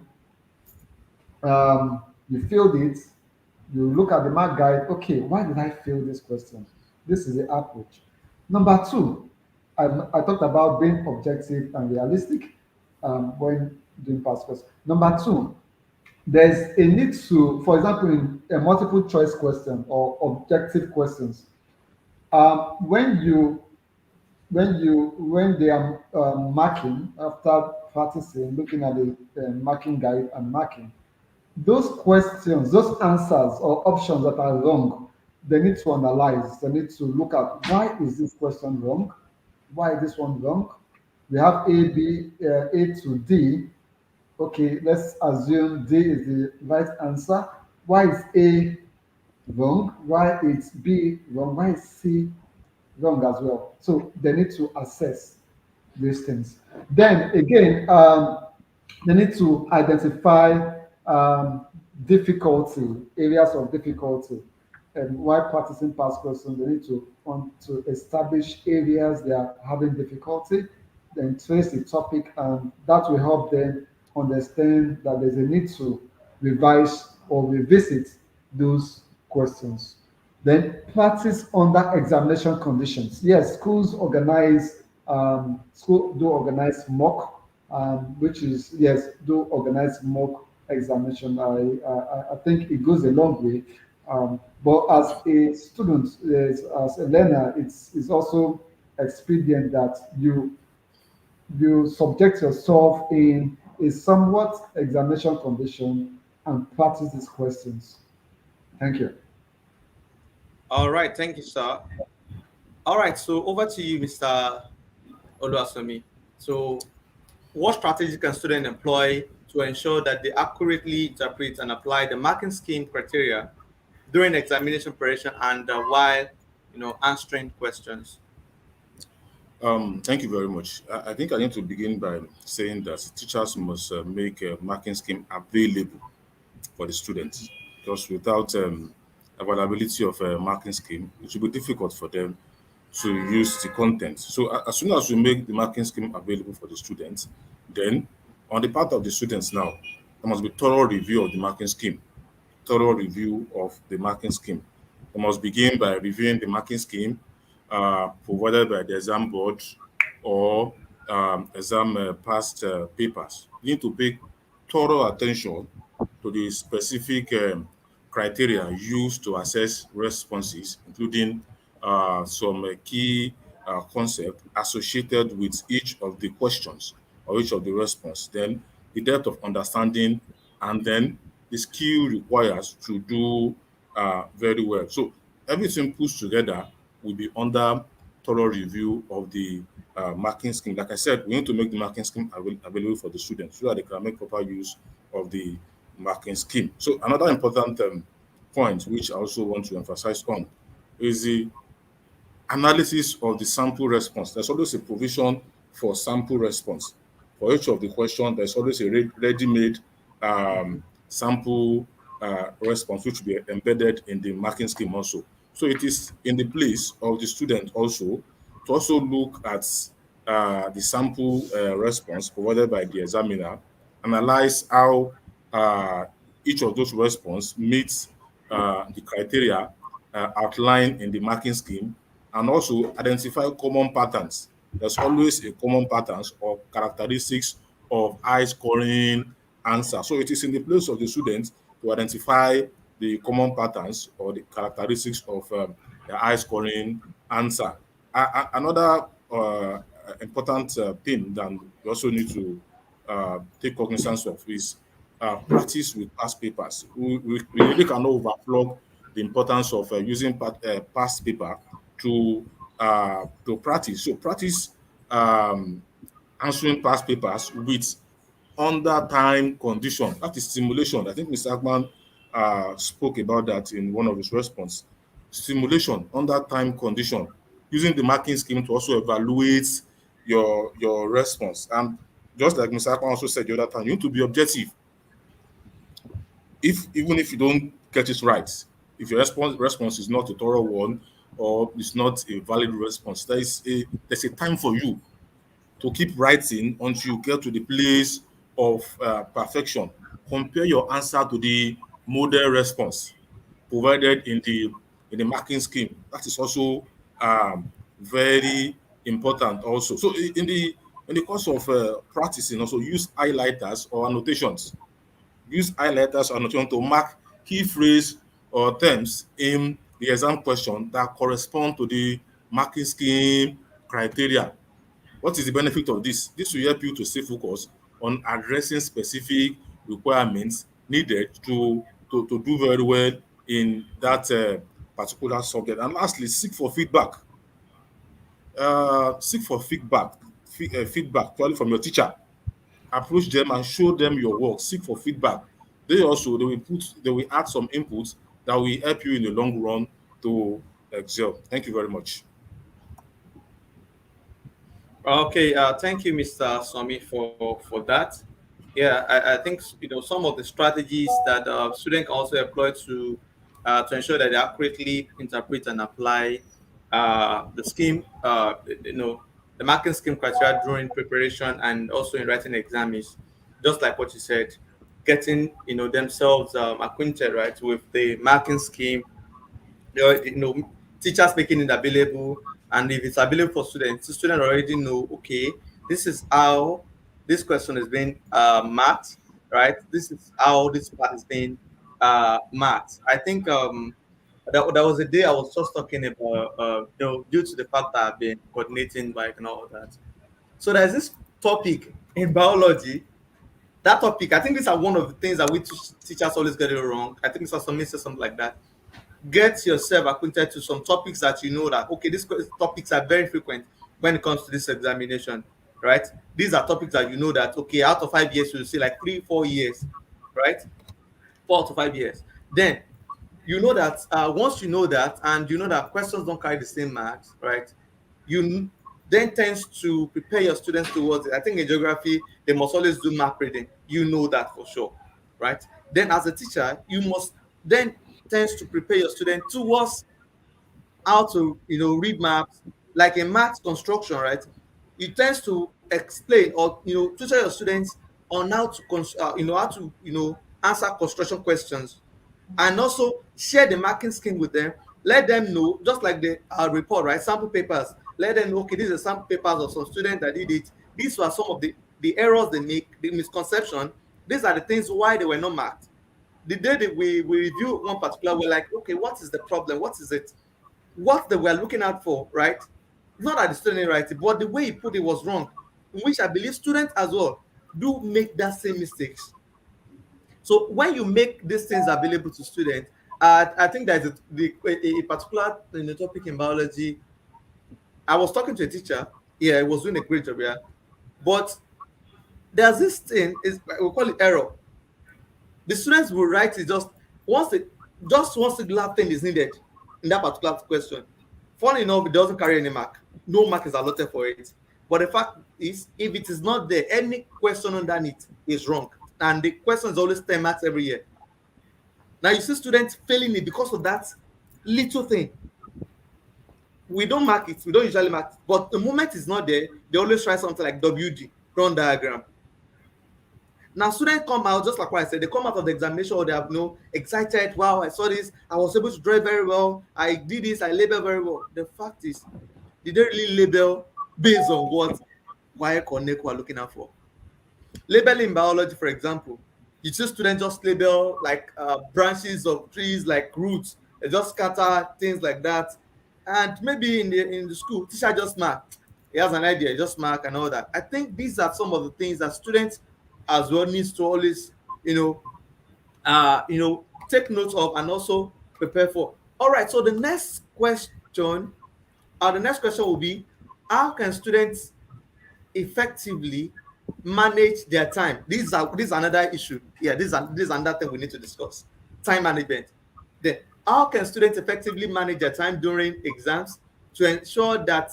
you filled it, you look at the mark guide, okay, why did I fill this question? This is the approach. Number two, I talked about being objective and realistic when doing past questions. Number two, there's a need to, for example, in a multiple choice question or objective questions, when when they are marking after practicing, looking at the marking guide and marking, those questions, those answers or options that are wrong, they need to analyze. They need to look at why is this question wrong? Why is this one wrong? We have A, B, A to D. Okay, let's assume D is the right answer. Why is A wrong? Why is B wrong? Why is C wrong as well? So they need to assess these things. Then again, they need to identify difficulty, areas of difficulty. And while practicing past questions, they need to want to establish areas they are having difficulty, then trace the topic, and that will help them understand that there's a need to revise or revisit those questions. Then practice under examination conditions. Yes, school do organize mock, which is yes, do organize mock examination. I think it goes a long way. But as a student, as a learner, it's also expedient that you subject yourself in a somewhat examination condition and practice these questions. Thank you. All right, thank you, sir. All right, so over to you, Mr. Oluwasomi. So, what strategies can students employ to ensure that they accurately interpret and apply the marking scheme criteria during examination preparation and while answering questions? Thank you very much. I think I need to begin by saying that teachers must make a marking scheme available for the students, because without availability of a marking scheme, it will be difficult for them to use the content. So as soon as we make the marking scheme available for the students, then on the part of the students now, there must be thorough review of the marking scheme. Thorough review of the marking scheme. We must begin by reviewing the marking scheme provided by the exam board or exam past papers. You need to pay thorough attention to the specific criteria used to assess responses, including some key concepts associated with each of the questions or each of the response. Then the depth of understanding, and then the skill requires to do very well. So everything put together will be under thorough review of the marking scheme. Like I said, we need to make the marking scheme available for the students so that they can make proper use of the marking scheme. So another important point which I also want to emphasize on is the analysis of the sample response. There's always a provision for sample response. For each of the questions, there's always a ready-made sample response which will be embedded in the marking scheme also. So it is in the place of the student also to also look at the sample response provided by the examiner, analyze how each of those response meets the criteria outlined in the marking scheme, and also identify common patterns. There's always a common patterns or characteristics of high scoring answer. So it is in the place of the students to identify the common patterns or the characteristics of the high scoring answer. Another important thing that we also need to take cognizance of is practice with past papers. We really cannot overflow the importance of using past paper to practice. So practice answering past papers with under time condition. That is simulation. I think Mr. Agman spoke about that in one of his response. Simulation under time condition, using the marking scheme to also evaluate your response. And just like Mr. Agman also said the other time, you need to be objective. Even if you don't get it right, if your response is not a thorough one or is not a valid response, there's a time for you to keep writing until you get to the place of perfection. Compare your answer to the model response provided in the marking scheme. That is also very important. Also, so in the course of practicing, also use highlighters or annotations. Use highlighters or annotation to mark key phrase or terms in the exam question that correspond to the marking scheme criteria. What is the benefit of this? This will help you to stay focused on addressing specific requirements needed to do very well in that particular subject. And lastly, seek for feedback. Seek for feedback probably from your teacher. Approach them and show them your work. Seek for feedback. They will add some inputs that will help you in the long run to excel. Thank you very much. Okay, thank you, Mr. Somi, for that. Yeah, I think some of the strategies that students can also employ to ensure that they accurately interpret and apply the scheme, the marking scheme criteria during preparation and also in writing exam is just like what you said, getting themselves acquainted right with the marking scheme, teachers making it available, and if it's available for students, the student already know, okay, this is how this question is being marked, right? This is how this part is being marked. I think that was a day I was just talking about, due to the fact that I've been coordinating bike and all that. So there's this topic in biology That topic, I think these are one of the things that we teachers always get it wrong. I think Mr. Somi said something like that. Get yourself acquainted to some topics that you know that, okay, these topics are very frequent when it comes to this examination, right? These are topics that you know that, okay, out of 5 years, you'll see like 3, 4 years, right? 4 to 5 years. Then you know that once you know that, and you know that questions don't carry the same marks, right? You then tends to prepare your students towards it. I think in geography, they must always do map reading. You know that for sure, right? Then as a teacher, you must then tends to prepare your student towards how to, read maps, like in math construction, right? It tends to explain, or tutor your students on how to how to answer construction questions, and also share the marking scheme with them. Let them know, just like the report, right? Sample papers. Let them know, okay, these are sample papers of some students that did it. These were some of the errors they make, the misconception. These are the things why they were not marked. The day that we review one particular, we're like, okay, what is the problem? What is it? What they were looking out for, right? Not that the student didn't write it, but the way he put it was wrong, in which I believe students as well do make that same mistakes. So when you make these things available to students, I think there's a particular topic in biology. I was talking to a teacher. Yeah, he was doing a great job. Yeah, but there's this thing is we call it error. The students will write it just one singular thing is needed in that particular question. Funny enough, it doesn't carry any mark. No mark is allotted for it. But the fact is, if it is not there, any question underneath is wrong. And the question is always 10 marks every year. Now you see students failing it because of that little thing. We don't mark it, we don't usually mark it. But the moment it's not there, they always try something like WD, run diagram. Now students come out, just like what I said, they come out of the examination or they have excited, wow, I saw this, I was able to draw very well, I did this, I labeled very well. The fact is, did they really label based on what WAEC or NECO are looking out for? Labeling in biology, for example, you see students just label like branches of trees, like roots, they just scatter things like that. And maybe in the school, teacher just mark, he has an idea, just mark and all that. I think these are some of the things that students as well needs to always take note of and also prepare for. All right, so the next question will be, how can students effectively manage their time? This is another issue. Yeah, this is another thing we need to discuss. Time management. Then how can students effectively manage their time during exams to ensure that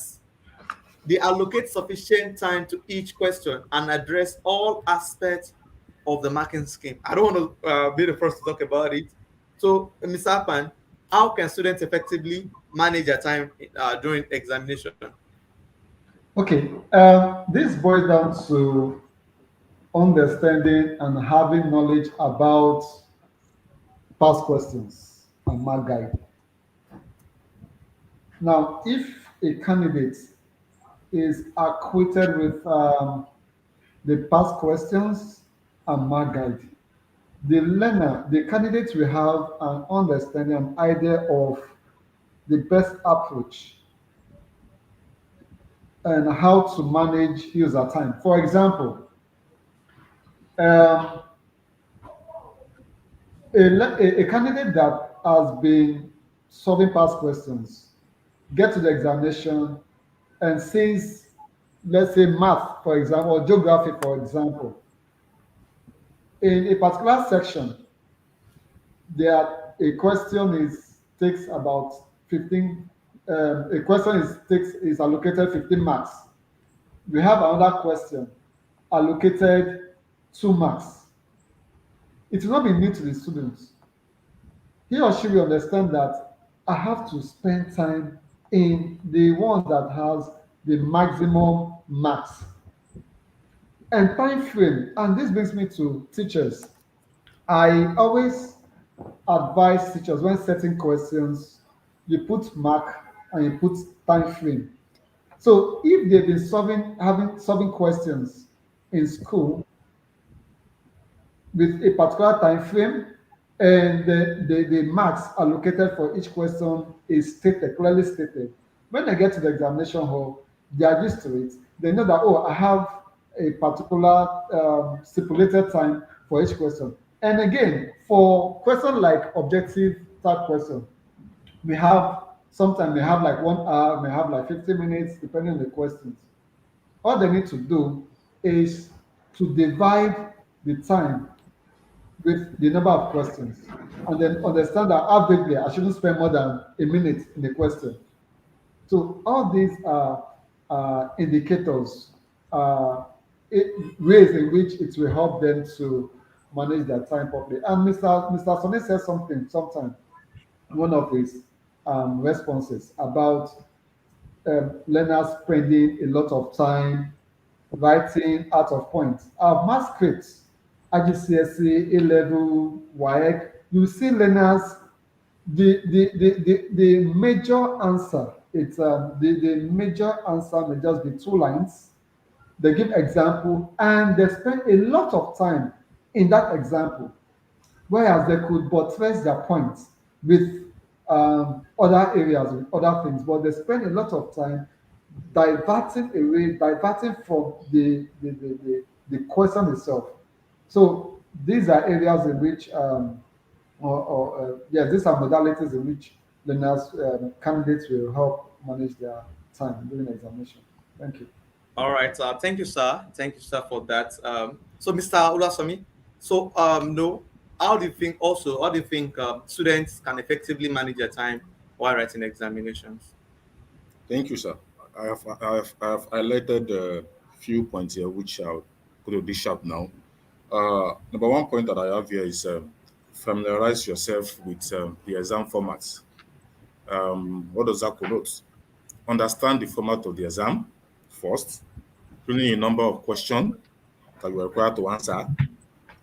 they allocate sufficient time to each question and address all aspects of the marking scheme? I don't want to be the first to talk about it. So, Mr. Apan, how can students effectively manage their time during examination? Okay, this boils down to understanding and having knowledge about past questions and mark guide. Now, if a candidate is acquainted with the past questions and mark guide, the candidate will have an understanding and idea of the best approach and how to manage user time. For example, um, a candidate that has been solving past questions get to the examination and sees, let's say, math, for example, or geography, for example, in a particular section, there a question is takes about 15. A question is allocated 15 marks. We have another question allocated 2 marks. It will not be new to the students. He or she will understand that I have to spend time in the ones that has the maximum marks and time frame. And this brings me to teachers. I always advise teachers when setting questions, you put mark and you put time frame. So if they've been solving questions in school with a particular time frame and the marks allocated for each question is stated, clearly stated. When they get to the examination hall, they are used to it. They know that, oh, I have a particular stipulated time for each question. And again, for question like objective type question, we have sometimes we have like 1 hour, we have like 50 minutes, depending on the questions. All they need to do is to divide the time with the number of questions and then understand that averagely I shouldn't spend more than a minute in the question. So all these are indicators, uh, ways in which it will help them to manage their time properly. And Mr. Sonny said something sometime, one of his responses about learners spending a lot of time writing out of point. Math scripts, IGCSE, A level, WAEC, you see learners, the major answer, the major answer may just be 2 lines. They give example and they spend a lot of time in that example, whereas they could buttress their points with other areas, with other things, but they spend a lot of time diverting from the question itself. So these are areas in which, yes, these are modalities in which learners, candidates will help manage their time during examination. Thank you. All right. Thank you, sir. Thank you, sir, for that. So, Mr. Ulasami, so no, how do you think also? How do you think students can effectively manage their time while writing examinations? Thank you, sir. I have highlighted a few points here which I'll put a dish up now. Number one point that I have here is familiarize yourself with the exam formats. What does that connote? Understand the format of the exam first, including a number of questions that you are required to answer,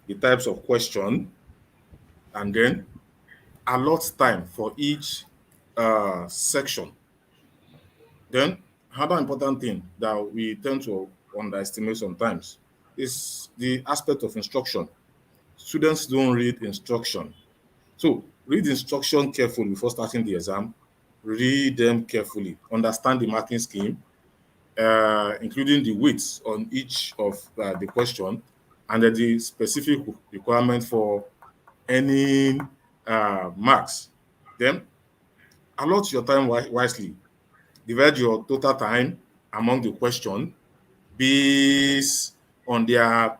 the types of question, and then allot time for each section. Then, another important thing that we tend to underestimate sometimes is the aspect of instruction. Students don't read instruction. So, read instruction carefully before starting the exam. Read them carefully. Understand the marking scheme, including the weights on each of the question, and then the specific requirement for any marks. Then, allot your time wisely. Divide your total time among the question based on the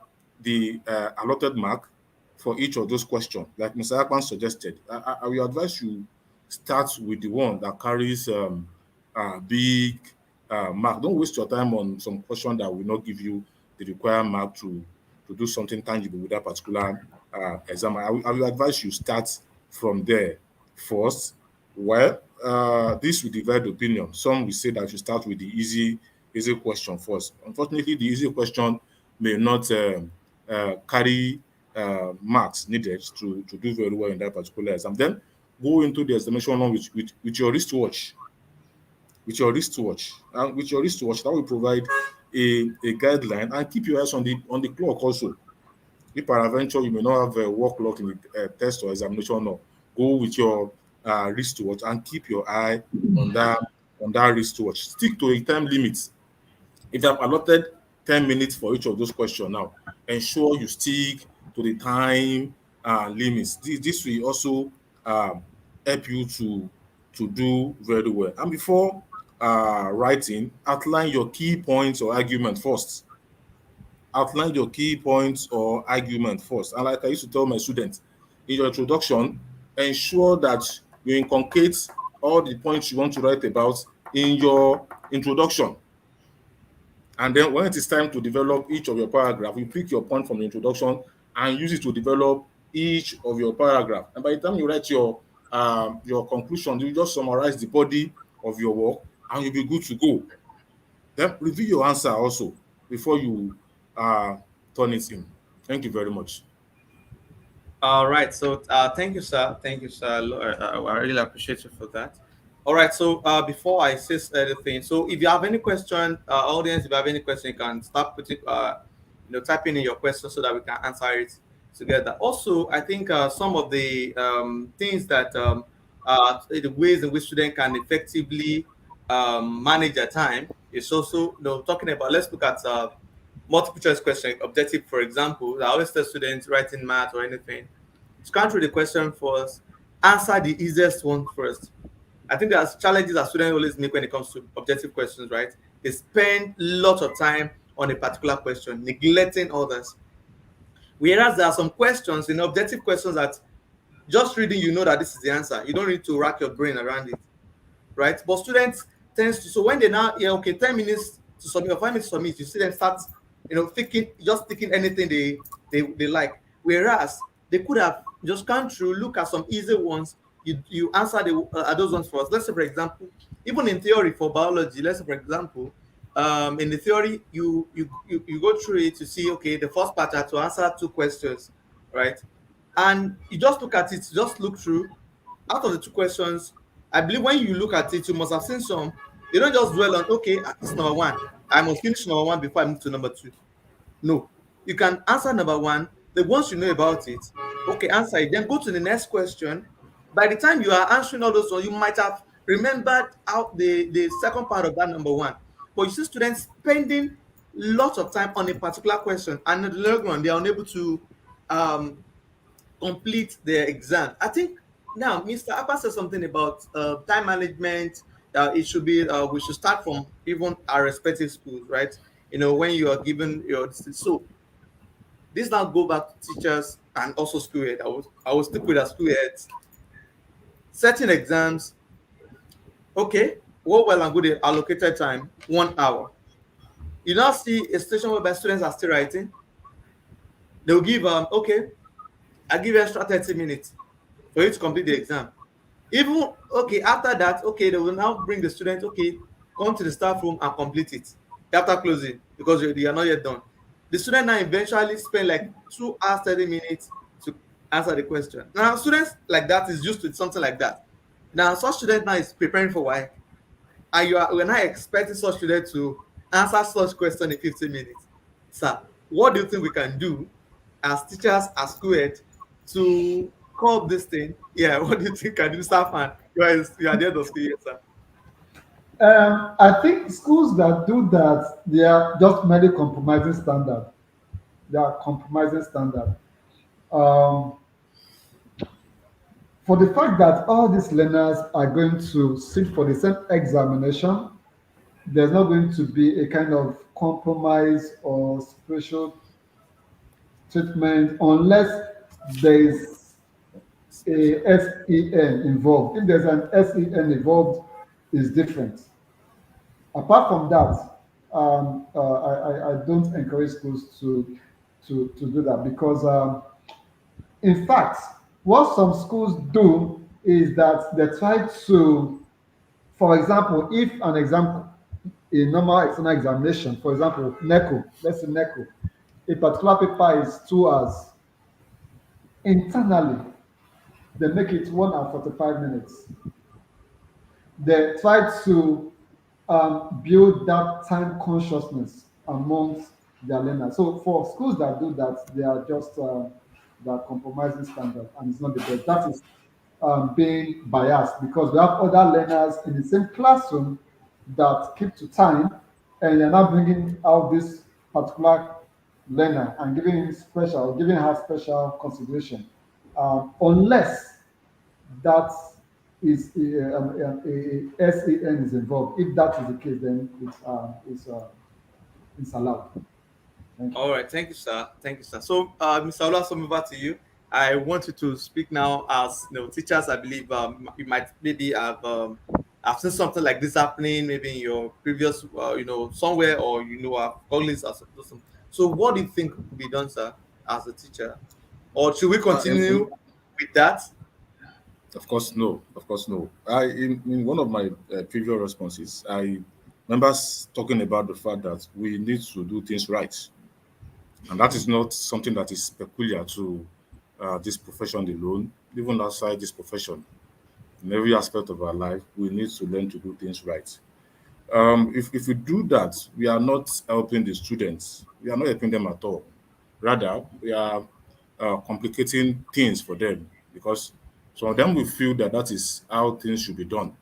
allotted mark for each of those questions. Like Mr. Akpan suggested, I will advise you start with the one that carries big mark. Don't waste your time on some question that will not give you the required mark to do something tangible with that particular exam. I will advise you start from there first. Well, this will divide opinion. Some will say that you start with the easy question first. Unfortunately, the easy question may not carry marks needed to do very well in that particular exam. Then go into the examination one with your wristwatch. With your wristwatch, that will provide a guideline, and keep your eyes on the clock also. If peradventure you may not have a work clock in the test or examination, no, go with your wristwatch and keep your eye on that wristwatch. Stick to a time limit. If you have allotted 10 minutes for each of those questions now, ensure you stick to the time limits. This will also help you to do very well. And before writing, outline your key points or argument first. Outline your key points or argument first. And like I used to tell my students, in your introduction, ensure that you inculcate all the points you want to write about in your introduction. And then when it is time to develop each of your paragraph, you pick your point from the introduction and use it to develop each of your paragraph. And by the time you write your conclusion, you just summarize the body of your work and you'll be good to go. Then review your answer also before you turn it in. Thank you very much. All right. So thank you, sir. Thank you, sir. I really appreciate you for that. All right. So before I say anything, so if you have any question, audience, if you have any question, you can start putting, typing in your question so that we can answer it together. Also, I think some of the things that the ways in which students can effectively manage their time is also, talking about. Let's look at multiple choice question, objective, for example, I always tell students writing math or anything, scan through the question first, answer the easiest one first. I think there's challenges that students always make when it comes to objective questions, right? They spend lots of time on a particular question, neglecting others. Whereas there are some questions, objective questions that just reading, you know that this is the answer. You don't need to rack your brain around it, right? But students tends to, so when they now, yeah, okay, 10 minutes to submit or 5 minutes to submit, you see them start, thinking, just thinking anything they like. Whereas they could have just gone through, look at some easy ones, you answer those ones for us. Let's say, for example, even in theory for biology, let's say, for example, in the theory, you go through it to see, okay, the first part had to answer two questions, right? And you just look at it, just look through. Out of the two questions, I believe when you look at it, you must have seen some. You don't just dwell on, okay, this is number one. I must finish number one before I move to number two. No, you can answer number one. The ones you know about it, okay, answer it. Then go to the next question. By the time you are answering all those ones, you might have remembered out the second part of that number one. But you see students spending lots of time on a particular question, and in the long run, they are unable to um, complete their exam. I think now Mr. Appa said something about time management. It should be we should start from even our respective schools, right? When you are given your so this now go back to teachers and also school head. I will stick with our school heads. Setting exams, okay, well and good allocated time, 1 hour. You now see a situation whereby students are still writing. They'll give okay, I give you extra 30 minutes for you to complete the exam. Even okay, after that, okay, they will now bring the student, okay, come to the staff room and complete it after closing because they are not yet done. The student now eventually spend like 2 hours, 30 minutes to answer the question. Now, students like that is used to something like that. Now, such student now is preparing for why, and we're not expecting such student to answer such question in 15 minutes. Sir, what do you think we can do as teachers, as school head, to curb this thing? Yeah, what do you think can do, sir? Fan? You are the head of school, yes, sir. I think schools that do that, they are just merely compromising standard. They are compromising standard. Um, for the fact that all these learners are going to sit for the same examination, there's not going to be a kind of compromise or special treatment unless there is a SEN involved. If there's an SEN involved, is different. Apart from that, I don't encourage schools to do that because, in fact, what some schools do is that they try to, for example, if an exam, a normal external examination, for example, NECO, let's say NECO, a particular paper is 2 hours. Internally, they make it 1 hour 45 minutes. They try to build that time consciousness amongst their learners. So for schools that do that, they are just they are compromising standard, and it's not the best. That is being biased because we have other learners in the same classroom that keep to time, and they're not bringing out this particular learner and giving her special consideration, unless that is SAN is involved. If that is the case, then it's allowed. Thank you. All right, thank you, sir. Thank you, sir. So, Mr. Ola, over to you. I want you to speak now as teachers. I believe you might maybe have seen something like this happening, maybe in your previous, somewhere, or have colleagues as some. So, what do you think could be done, sir, as a teacher, or should we continue with that? Of course, no. Of course, no. In one of my previous responses, I remember talking about the fact that we need to do things right, and that is not something that is peculiar to this profession alone. Even outside this profession, in every aspect of our life, we need to learn to do things right. If we do that, we are not helping the students. We are not helping them at all. Rather, we are complicating things for them because some of them will feel that that is how things should be done.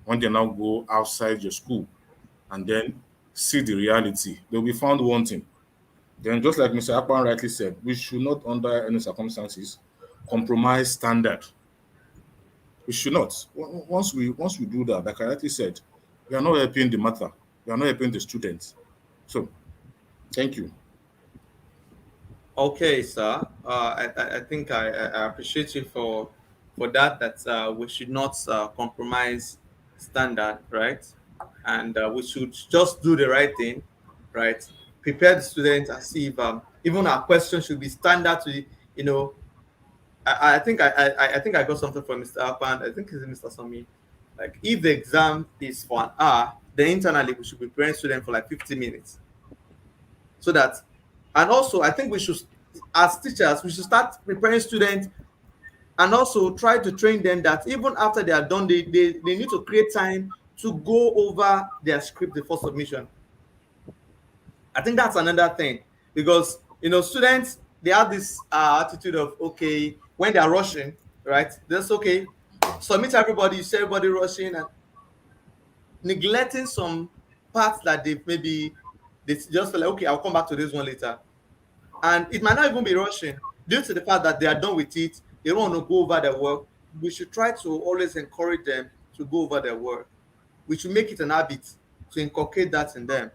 When they now go outside your school and then see the reality, they'll be found wanting. Then, just like Mr. Akpan rightly said, we should not, under any circumstances, compromise standard. We should not. Once we do that, like I rightly said, we are not helping the matter. We are not helping the students. So, thank you. Okay, sir. I think I appreciate you for that. That we should not compromise standard, right? And we should just do the right thing, right? Prepare the students and see if even our questions should be standard to you know. I think I got something from Mr. Alpan. I think it's Mr. Somi. Like if the exam is for an hour, then internally we should be preparing students for like 50 minutes so that, and also I think we should, as teachers, we should start preparing students and also try to train them that even after they are done, they need to create time to go over their script before submission. I think that's another thing because students, they have this attitude of, okay, when they are rushing, right, that's okay, submit everybody, you see everybody rushing and neglecting some parts that they maybe they just feel like, okay, I'll come back to this one later. And it might not even be rushing due to the fact that they are done with it. They don't want to go over their work. We should try to always encourage them to go over their work. We should make it an habit to inculcate that in them.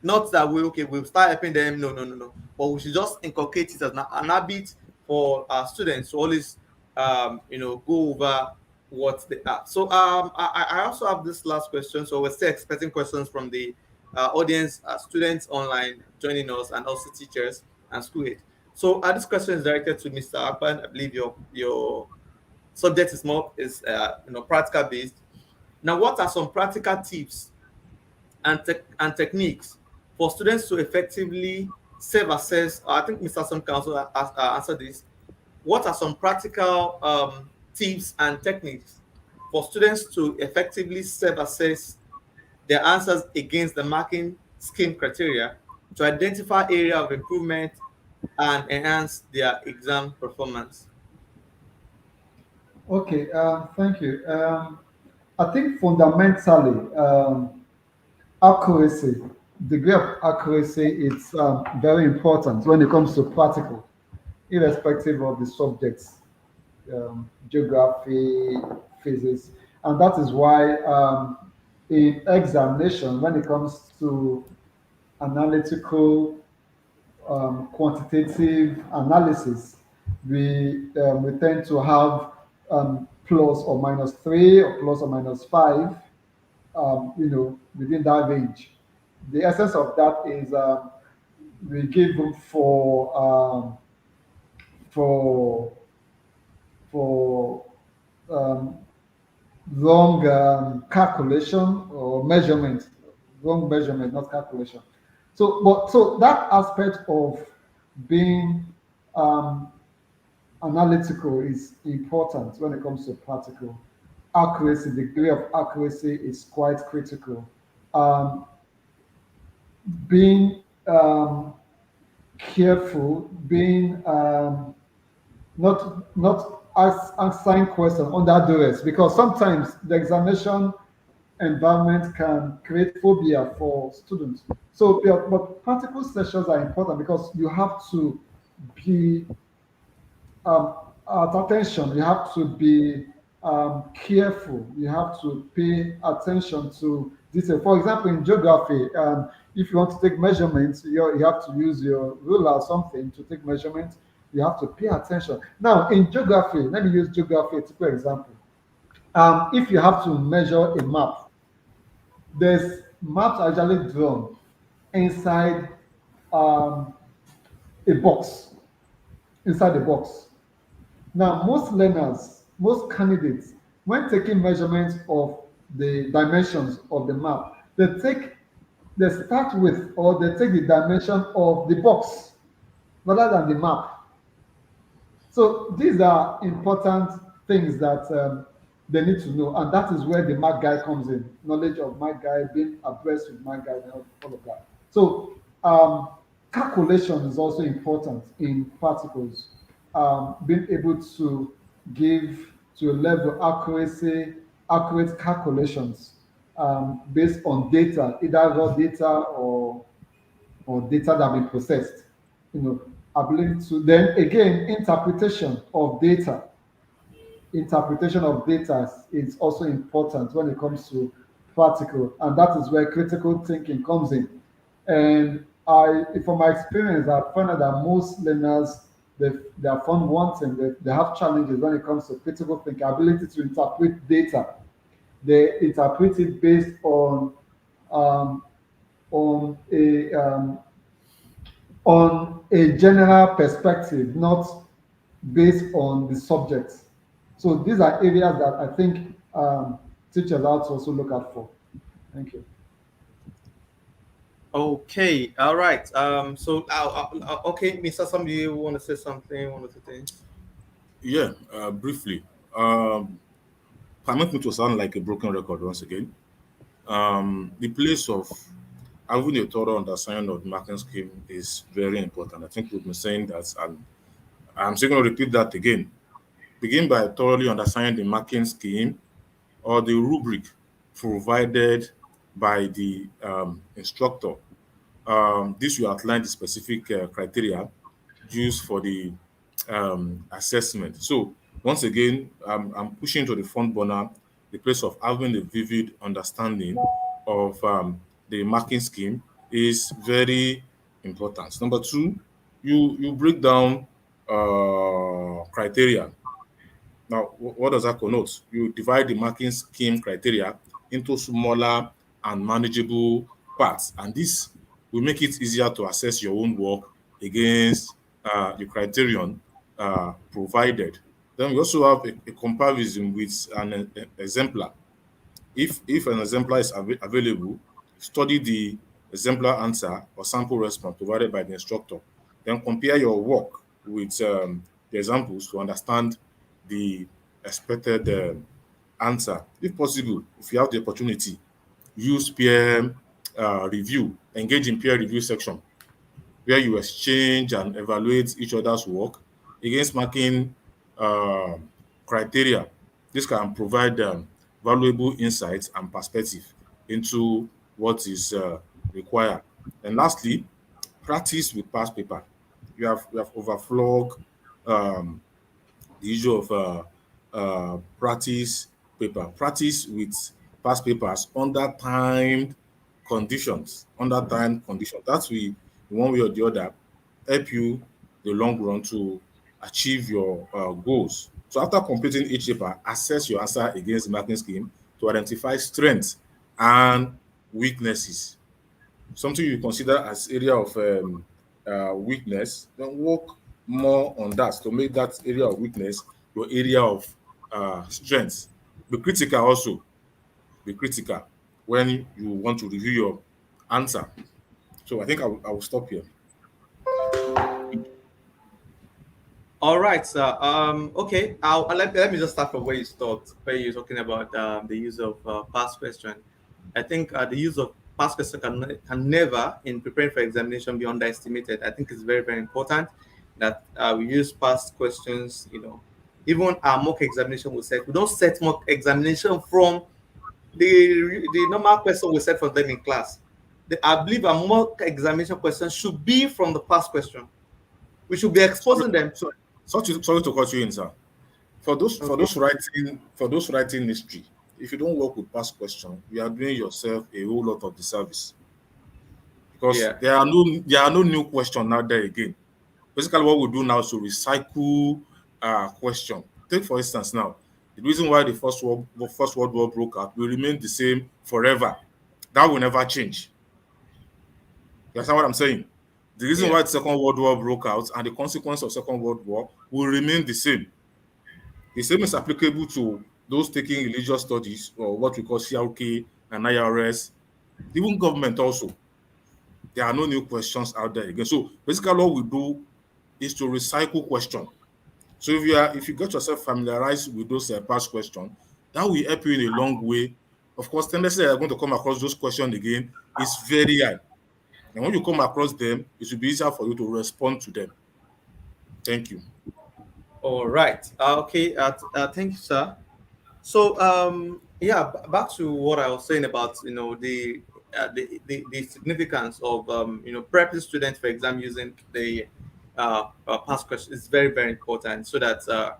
Not that we'll start helping them. No, no, no, no. But we should just inculcate it as an habit for our students to always, go over what they are. So I also have this last question. So we're still expecting questions from the audience, students online joining us, and also teachers and school aid. So this question is directed to Mr. Akpan. I believe your subject is more practical based. Now, what are some practical tips and techniques for students to effectively self-assess? I think Mr. Sam can also answer this. What are some practical tips and techniques for students to effectively self-assess their answers against the marking scheme criteria to identify area of improvement and enhance their exam performance? Okay, thank you. I think fundamentally, accuracy, degree of accuracy is very important when it comes to practical, irrespective of the subjects, geography, physics, and that is why in examination, when it comes to analytical, quantitative analysis, we tend to have plus or minus 3 or plus or minus 5, within that range. The essence of that is we give room for for um, wrong calculation or measurement, wrong measurement, not calculation. So that aspect of being um, analytical is important when it comes to practical accuracy. The degree of accuracy is quite critical. Um, being careful, being not answering questions under duress, because sometimes the examination environment can create phobia for students. So, yeah, but practical sessions are important because you have to be um, at attention. You have to be careful. You have to pay attention to detail. For example, in geography, if you want to take measurements, you have to use your ruler or something to take measurements. You have to pay attention. Now, in geography, let me use geography, a typical example. If you have to measure a map, there's maps actually drawn inside um, a box, inside the box. Now, most learners, most candidates, when taking measurements of the dimensions of the map, they start with, or they take the dimension of the box rather than the map. So these are important things that they need to know, and that is where the mark guide comes in. Knowledge of mark guide, being abreast with mark guide, and all of that. So calculation is also important in particles. Being able to give to a level accuracy, accurate calculations based on data, either raw data or data that have been processed. ability to then again interpretation of data is also important when it comes to practical, and that is where critical thinking comes in. And from my experience, I've found out that most learners they are found wanting, they have challenges when it comes to critical thinking, ability to interpret data. They interpret it based um, on a um, on a general perspective, not based on the subject. So these are areas that I think teachers have to also look out for. Thank you. Okay, all right. Okay, Mr. Somebody, you want to say something? One or two things? Yeah, briefly. Um, Permit me to sound like a broken record once again. The place of having a thorough understanding of the marking scheme is very important. I think we've been saying that, and I'm still going to repeat that again. Begin by thoroughly understanding the marking scheme or the rubric provided by the instructor. This will outline the specific criteria used for the assessment. So once again, I'm pushing to the front burner the place of having a vivid understanding of the marking scheme is very important. Number two, you break down criteria. Now, what does that connote? You divide the marking scheme criteria into smaller and manageable parts, and this will make it easier to assess your own work against the criterion provided. Then we also have a comparison with an exemplar. If an exemplar is available, study the exemplar answer or sample response provided by the instructor. Then compare your work with the examples to understand the expected answer. If possible, if you have the opportunity, use peer review, engage in peer review section where you exchange and evaluate each other's work against marking criteria. This can provide valuable insights and perspective into what is required. And lastly, practice with past paper. You have overflog um, the issue of practice paper. Practice with past papers under timed conditions. Under timed conditions. That will, in one way or the other, help you the long run to achieve your goals. So after completing each paper, assess your answer against the marking scheme to identify strengths and weaknesses. Something you consider as area of weakness, then work more on that to make that area of weakness your area of strength. Be critical also. Be critical when you want to review your answer. So I think I will stop here. All right, sir. Okay. Let me just start from where you start, where you're talking about the use of past question. I think the use of past question can never, in preparing for examination, be underestimated. I think it's very, very important that we use past questions. Even our mock examination we don't set mock examination from the normal question we set for them in class. I believe a mock examination question should be from the past question. We should be Sorry, exposing them. sorry to cut you in, sir. For those for Okay. those writing for those writing history, if you don't work with past question, you are doing yourself a whole lot of disservice because Yeah. there are no new question out there again. Basically, what we do now is to recycle question. Take for instance now, the reason why the First World War broke out will remain the same forever. That will never change. You understand what I'm saying? The reason Yeah. why the Second World War broke out and the consequence of Second World War will remain the same. The same is applicable to those taking religious studies or what we call CRK and IRS, even government also. There are no new questions out there again. So basically, what we do is to recycle question. So if you get yourself familiarized with those past questions, that will help you in a long way. Of course, tendency that you're going to come across those questions again is very high. And when you come across them, it will be easier for you to respond to them. Thank you. All right. Okay. Thank you, sir. So, yeah, back to what I was saying about the significance of prepping students for exam using the past questions is very, very important, so that the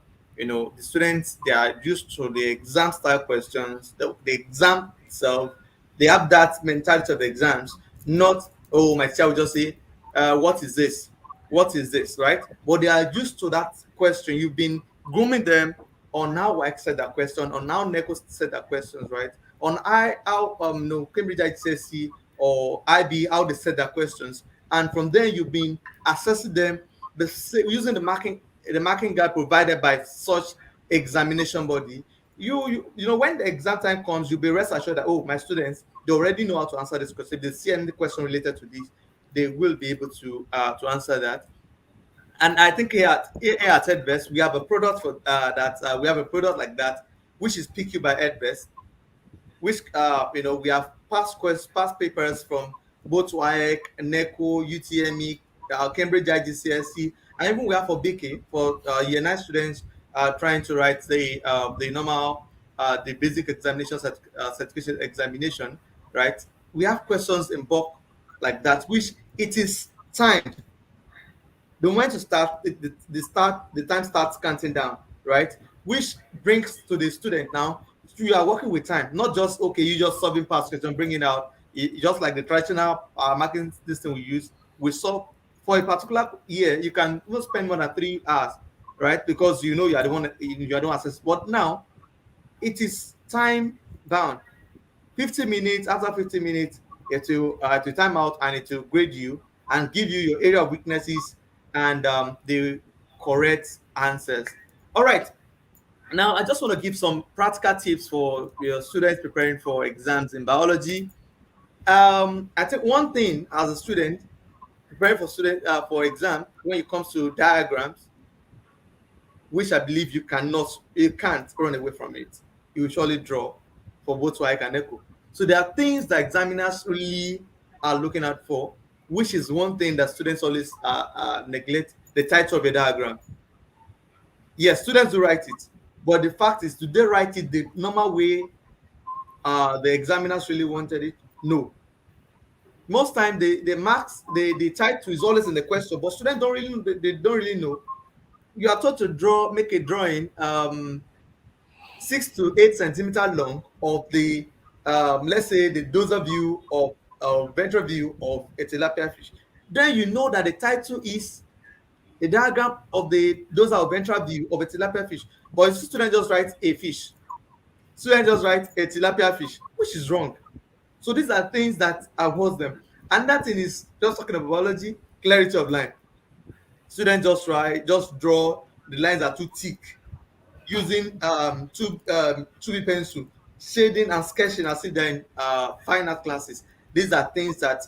students, they are used to the exam style questions, the exam itself. They have that mentality of the exams, not, oh, my teacher will just say, what is this? What is this, right? But they are used to that question. You've been grooming them on how I said that question, on how NECO said that questions, right? On how no Cambridge ICSE or IB, how they said that questions, and from there you've been assessing them using the marking guide provided by such examination body. You know, when the exam time comes, you'll be rest assured that, oh, my students, they already know how to answer this question. If they see any question related to this, they will be able to answer that. And I think here at Edvest, we have a product for that. We have a product like that, which is PQ by Edvest, which we have past papers from both WAEC, NECO, UTME, Cambridge IGCSE, and even we have for BK for year 9 students trying to write the normal the basic examination certification examination, right? We have questions in bulk like that, which it is timed. The moment to start, the time starts counting down, right? Which brings to the student now, you are working with time, not just, okay, you just solving past question, bringing out just like the traditional marking system we use. We solve for a particular year, you can even spend more than 3 hours, right? Because you are the one, you are the one access. But now it is time bound. 50 minutes, after 50 minutes, it will time out, and it will grade you and give you your area of weaknesses and the correct answers. All right. Now, I just want to give some practical tips for your students preparing for exams in biology. I think one thing as a student preparing for exam, when it comes to diagrams, which I believe you can't run away from it. You will surely draw for both WAEC and ECHO. So there are things that examiners really are looking out for, which is one thing that students always neglect: the title of a diagram. Yes, students do write it, but the fact is, do they write it the normal way the examiners really wanted it? No. Most time the marks, the title is always in the question, but students they don't really know. You are taught to make a drawing 6 to 8 centimeter long of the let's say the dorsal view of ventral view of a tilapia fish. Then you know that the title is a diagram of the dorsal or ventral view of a tilapia fish. But if student just write a fish, student just write a tilapia fish, which is wrong. So these are things that avoid them. And that thing is just talking about biology, clarity of line. Students just draw, the lines are too thick, using 2B pencil, shading and sketching as if they're in fine art classes. These are things that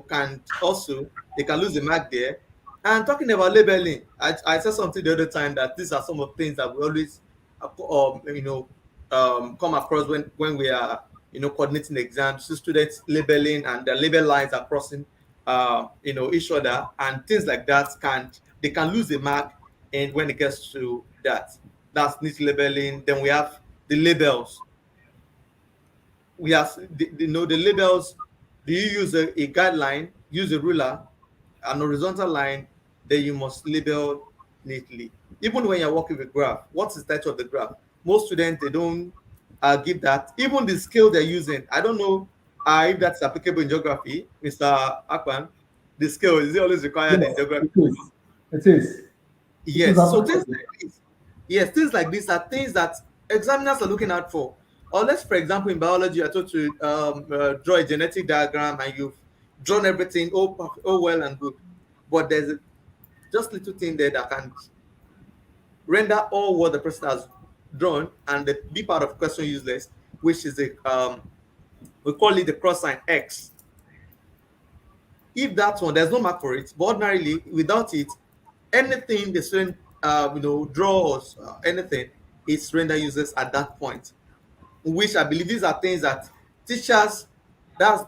can also, they can lose the mark there. And talking about labeling, I said something the other time that these are some of the things that we always come across when we are coordinating exams. So students labeling, and the label lines are crossing each other, and things like that they can lose the mark. And when it gets to that's neat labeling. Then we have the labels. We have the labels. Do you use a guideline, use a ruler, an horizontal line? Then you must label neatly. Even when you're working with graph, what's the title of the graph? Most students, they don't give that. Even the scale they're using, I don't know if that's applicable in geography, Mr. Akpan. The scale, is it always required in Yes, geography? it is. It is. It is Yes. So things applicable. like this, yes, things like this are things that examiners are looking out for. Or let's, for example, in biology, I told you draw a genetic diagram, and you've drawn everything, oh well and good, but there's just little thing there that can render all what the person has drawn and the be part of question useless, which is we call it the cross sign X. If that one, there's no mark for it, but ordinarily without it, anything the student draws, anything, is render useless at that point. Which I believe these are things that teachers,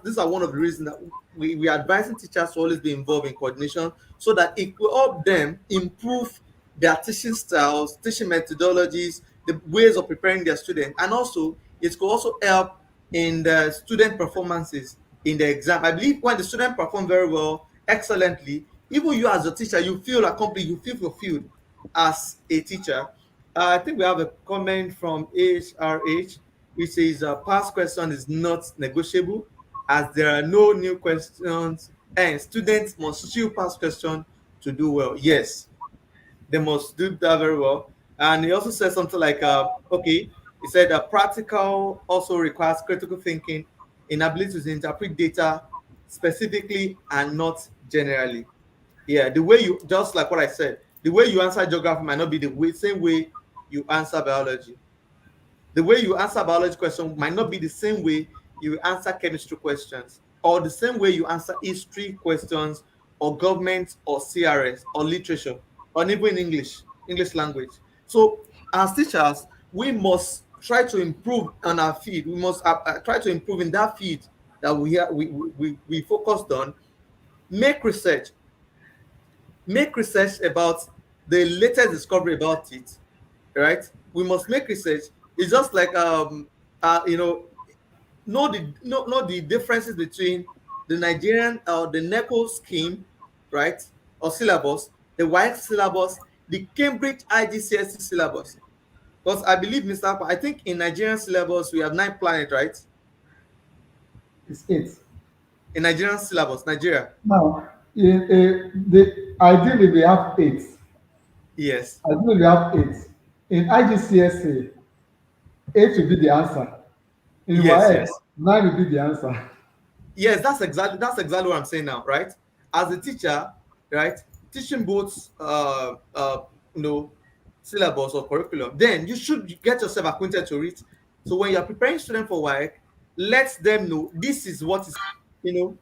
these are one of the reasons that we are advising teachers to always be involved in coordination, so that it will help them improve their teaching styles, teaching methodologies, the ways of preparing their students, and also it could also help in the student performances in the exam. I believe when the student perform very well, excellently, even you as a teacher, you feel accomplished, you feel fulfilled as a teacher. I think we have a comment from HRH, which says past question is not negotiable as there are no new questions and students must still pass question to do well. Yes, they must do that very well. And he also said something like, okay, he said practical also requires critical thinking, inability to interpret data specifically and not generally. Yeah, the way you, just like what I said, the way you answer geography might not be the same way you answer biology. The way you answer biology question might not be the same way you answer chemistry questions, or the same way you answer history questions, or government, or CRS, or literature, or even English language. So as teachers, we must try to improve on our field. We must try to improve in that field that we focused on. Make research, make research about the latest discovery about it, right? We must make research. It's just like you know the differences between the Nigerian or the NECO scheme, right, or syllabus, the WIC syllabus, the Cambridge IGCSE syllabus. Because I believe, Mr. Akpa, I think in Nigerian syllabus we have 9 planets, right? It's eight. In Nigerian syllabus, Nigeria. Now, ideally we have eight. Yes. Ideally we have eight. In IGCSA, eight will be the answer. In Yes, WAEC, yes. nine will be the answer. Yes, that's exactly what I'm saying now, right? As a teacher, right, teaching both you know syllabus or curriculum, then you should get yourself acquainted to it. So when you're preparing students for work, let them know this is what is, you know,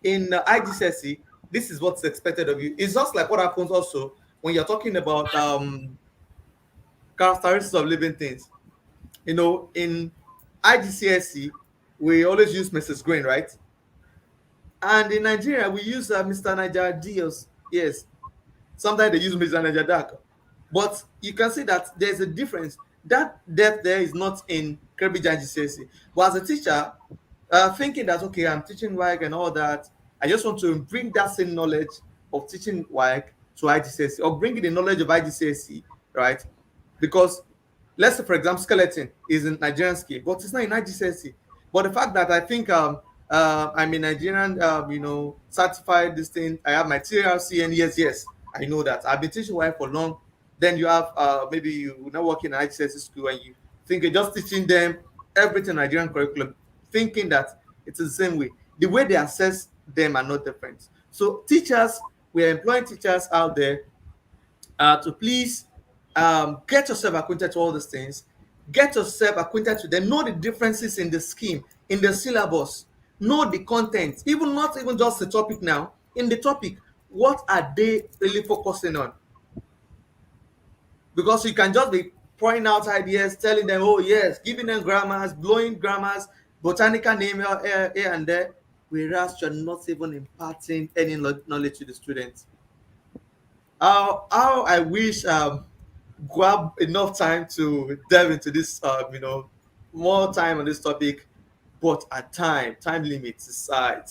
in IGCSE, this is what's expected of you. It's just like what happens also when you're talking about characteristics of living things. You know, in IGCSE, we always use Mrs. Green, right? And in Nigeria, we use Mr. Niger Dios. Yes, sometimes they use Mr. Niger Dark. But you can see that there's a difference. That depth there is not in Cambridge GCSE. But as a teacher, thinking that, okay, I'm teaching WAEC and all that, I just want to bring that same knowledge of teaching WAEC to IGCSE, or bring the knowledge of IGCSE, right? Because let's say, for example, skeleton is in Nigerian scale, but it's not in IGCSE. But the fact that I think I'm a Nigerian, certified this thing, I have my TRC, and yes, I know that. I've been teaching WAEC for long. Then you have maybe you not working in IGCSE school and you think you're just teaching them everything Nigerian curriculum, thinking that it's the same way. The way they assess them are not different. So teachers, we are employing teachers out there to please get yourself acquainted to all these things. Get yourself acquainted to them. Know the differences in the scheme, in the syllabus. Know the content. Even not even just the topic now. In the topic, what are they really focusing on? Because you can just be pouring out ideas, telling them, oh yes, giving them grammars, blowing grammars, botanical name here and there, whereas you're not even imparting any knowledge to the students. How I wish grab enough time to delve into this, more time on this topic, but at time limits, time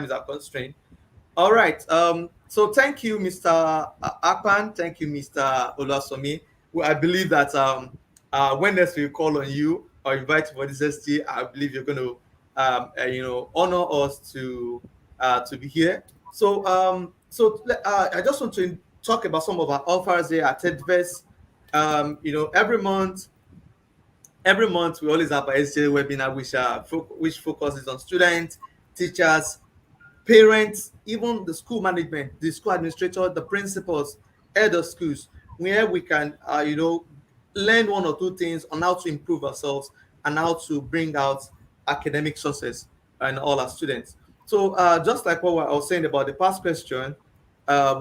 is a constraint. All right. So thank you, Mr. Akpan. Thank you, Mr. Olasomi. Well, I believe that when next we call on you or invite you for this ST, I believe you're going to, honor us to be here. So I just want to talk about some of our offers here at TEDVest. Every month we always have a SGA webinar which focuses on students, teachers, parents, even the school management, the school administrator, the principals, head of schools, where we can, learn one or two things on how to improve ourselves and how to bring out academic success in all our students. So, just like what I was saying about the past question,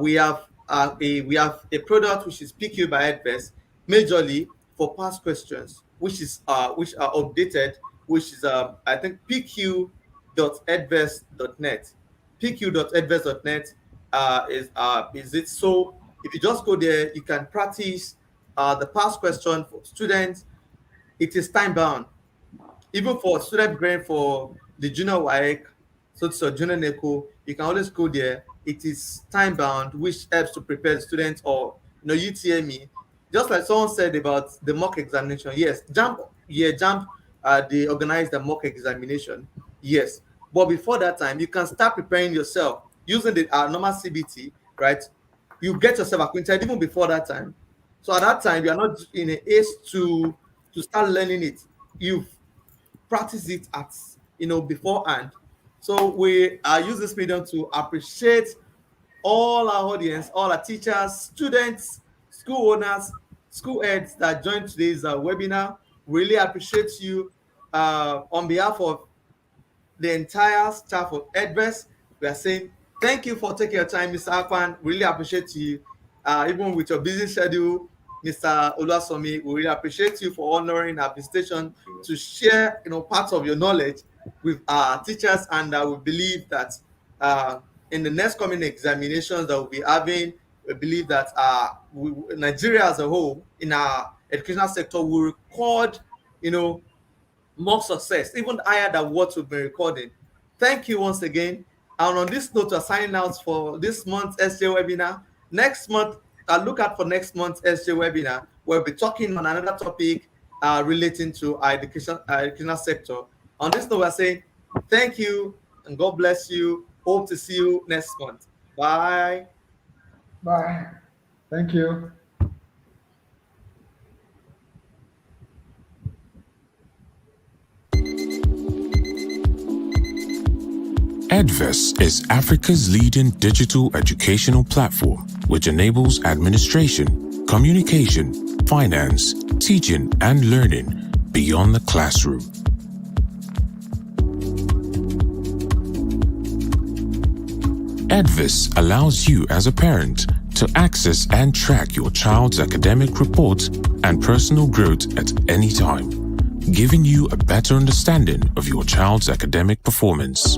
we have a product which is PQ by Edvest, majorly for past questions, which are updated, which is I think pq.edvest.net. pq.edvest.net is it. So if you just go there, you can practice the past question for students. It is time bound, even for student preparing for the junior WAEC, so it's a junior NECO, you can always go there. It is time bound, which helps to prepare the students or UTME. Just like someone said about the mock examination, yes, JAMB, they organize the mock examination, yes. But before that time, you can start preparing yourself using the normal CBT, right? You get yourself acquainted even before that time. So at that time, you are not in a haste to start learning it. You've practiced it at beforehand. So we use this medium to appreciate all our audience, all our teachers, students, school owners, school heads that joined today's webinar. Really appreciate you on behalf of the entire staff of EdVest. We are saying thank you for taking your time, Mr. Akpan. Really appreciate you. Even with your busy schedule, Mr. Oluwasomi, we really appreciate you for honoring our visitation to share parts of your knowledge with our teachers, and we believe that in the next coming examinations that we'll be having, we believe that Nigeria as a whole in our educational sector will record more success, even higher than what we've been recording. Thank you once again. And on this note, we're signing out for this month's SGA webinar. Next month, look out for next month's SGA webinar. We'll be talking on another topic relating to our educational sector. On this note, we're saying thank you and God bless you. Hope to see you next month. Bye. Bye. Thank you. EdVest is Africa's leading digital educational platform, which enables administration, communication, finance, teaching, and learning beyond the classroom. EdVest allows you as a parent to access and track your child's academic reports and personal growth at any time, giving you a better understanding of your child's academic performance.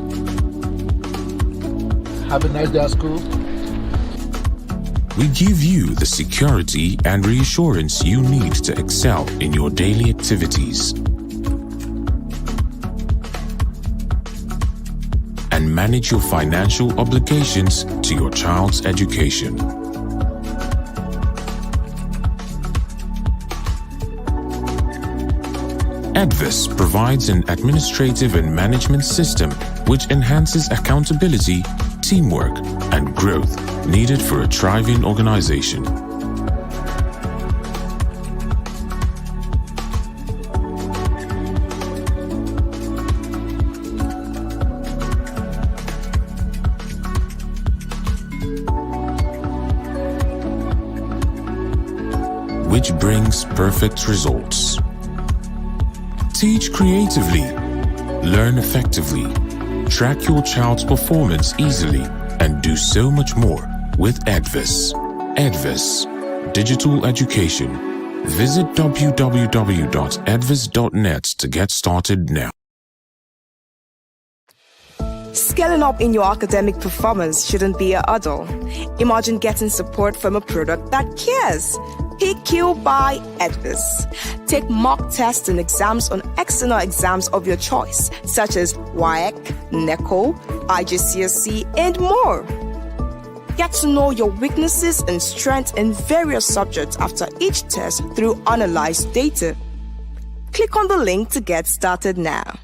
Have a nice day at school. We give you the security and reassurance you need to excel in your daily activities and manage your financial obligations to your child's education. EdVest provides an administrative and management system which enhances accountability, teamwork, and growth needed for a thriving organization. Which brings perfect results. Teach creatively, learn effectively, track your child's performance easily, and do so much more with EdVest. EdVest, digital education. Visit www.edvest.net to get started now. Scaling up in your academic performance shouldn't be a hurdle. Imagine getting support from a product that cares. PQ by EdVest. Take mock tests and exams on external exams of your choice, such as WAEC, NECO, IGCSE, and more. Get to know your weaknesses and strengths in various subjects after each test through analyzed data. Click on the link to get started now.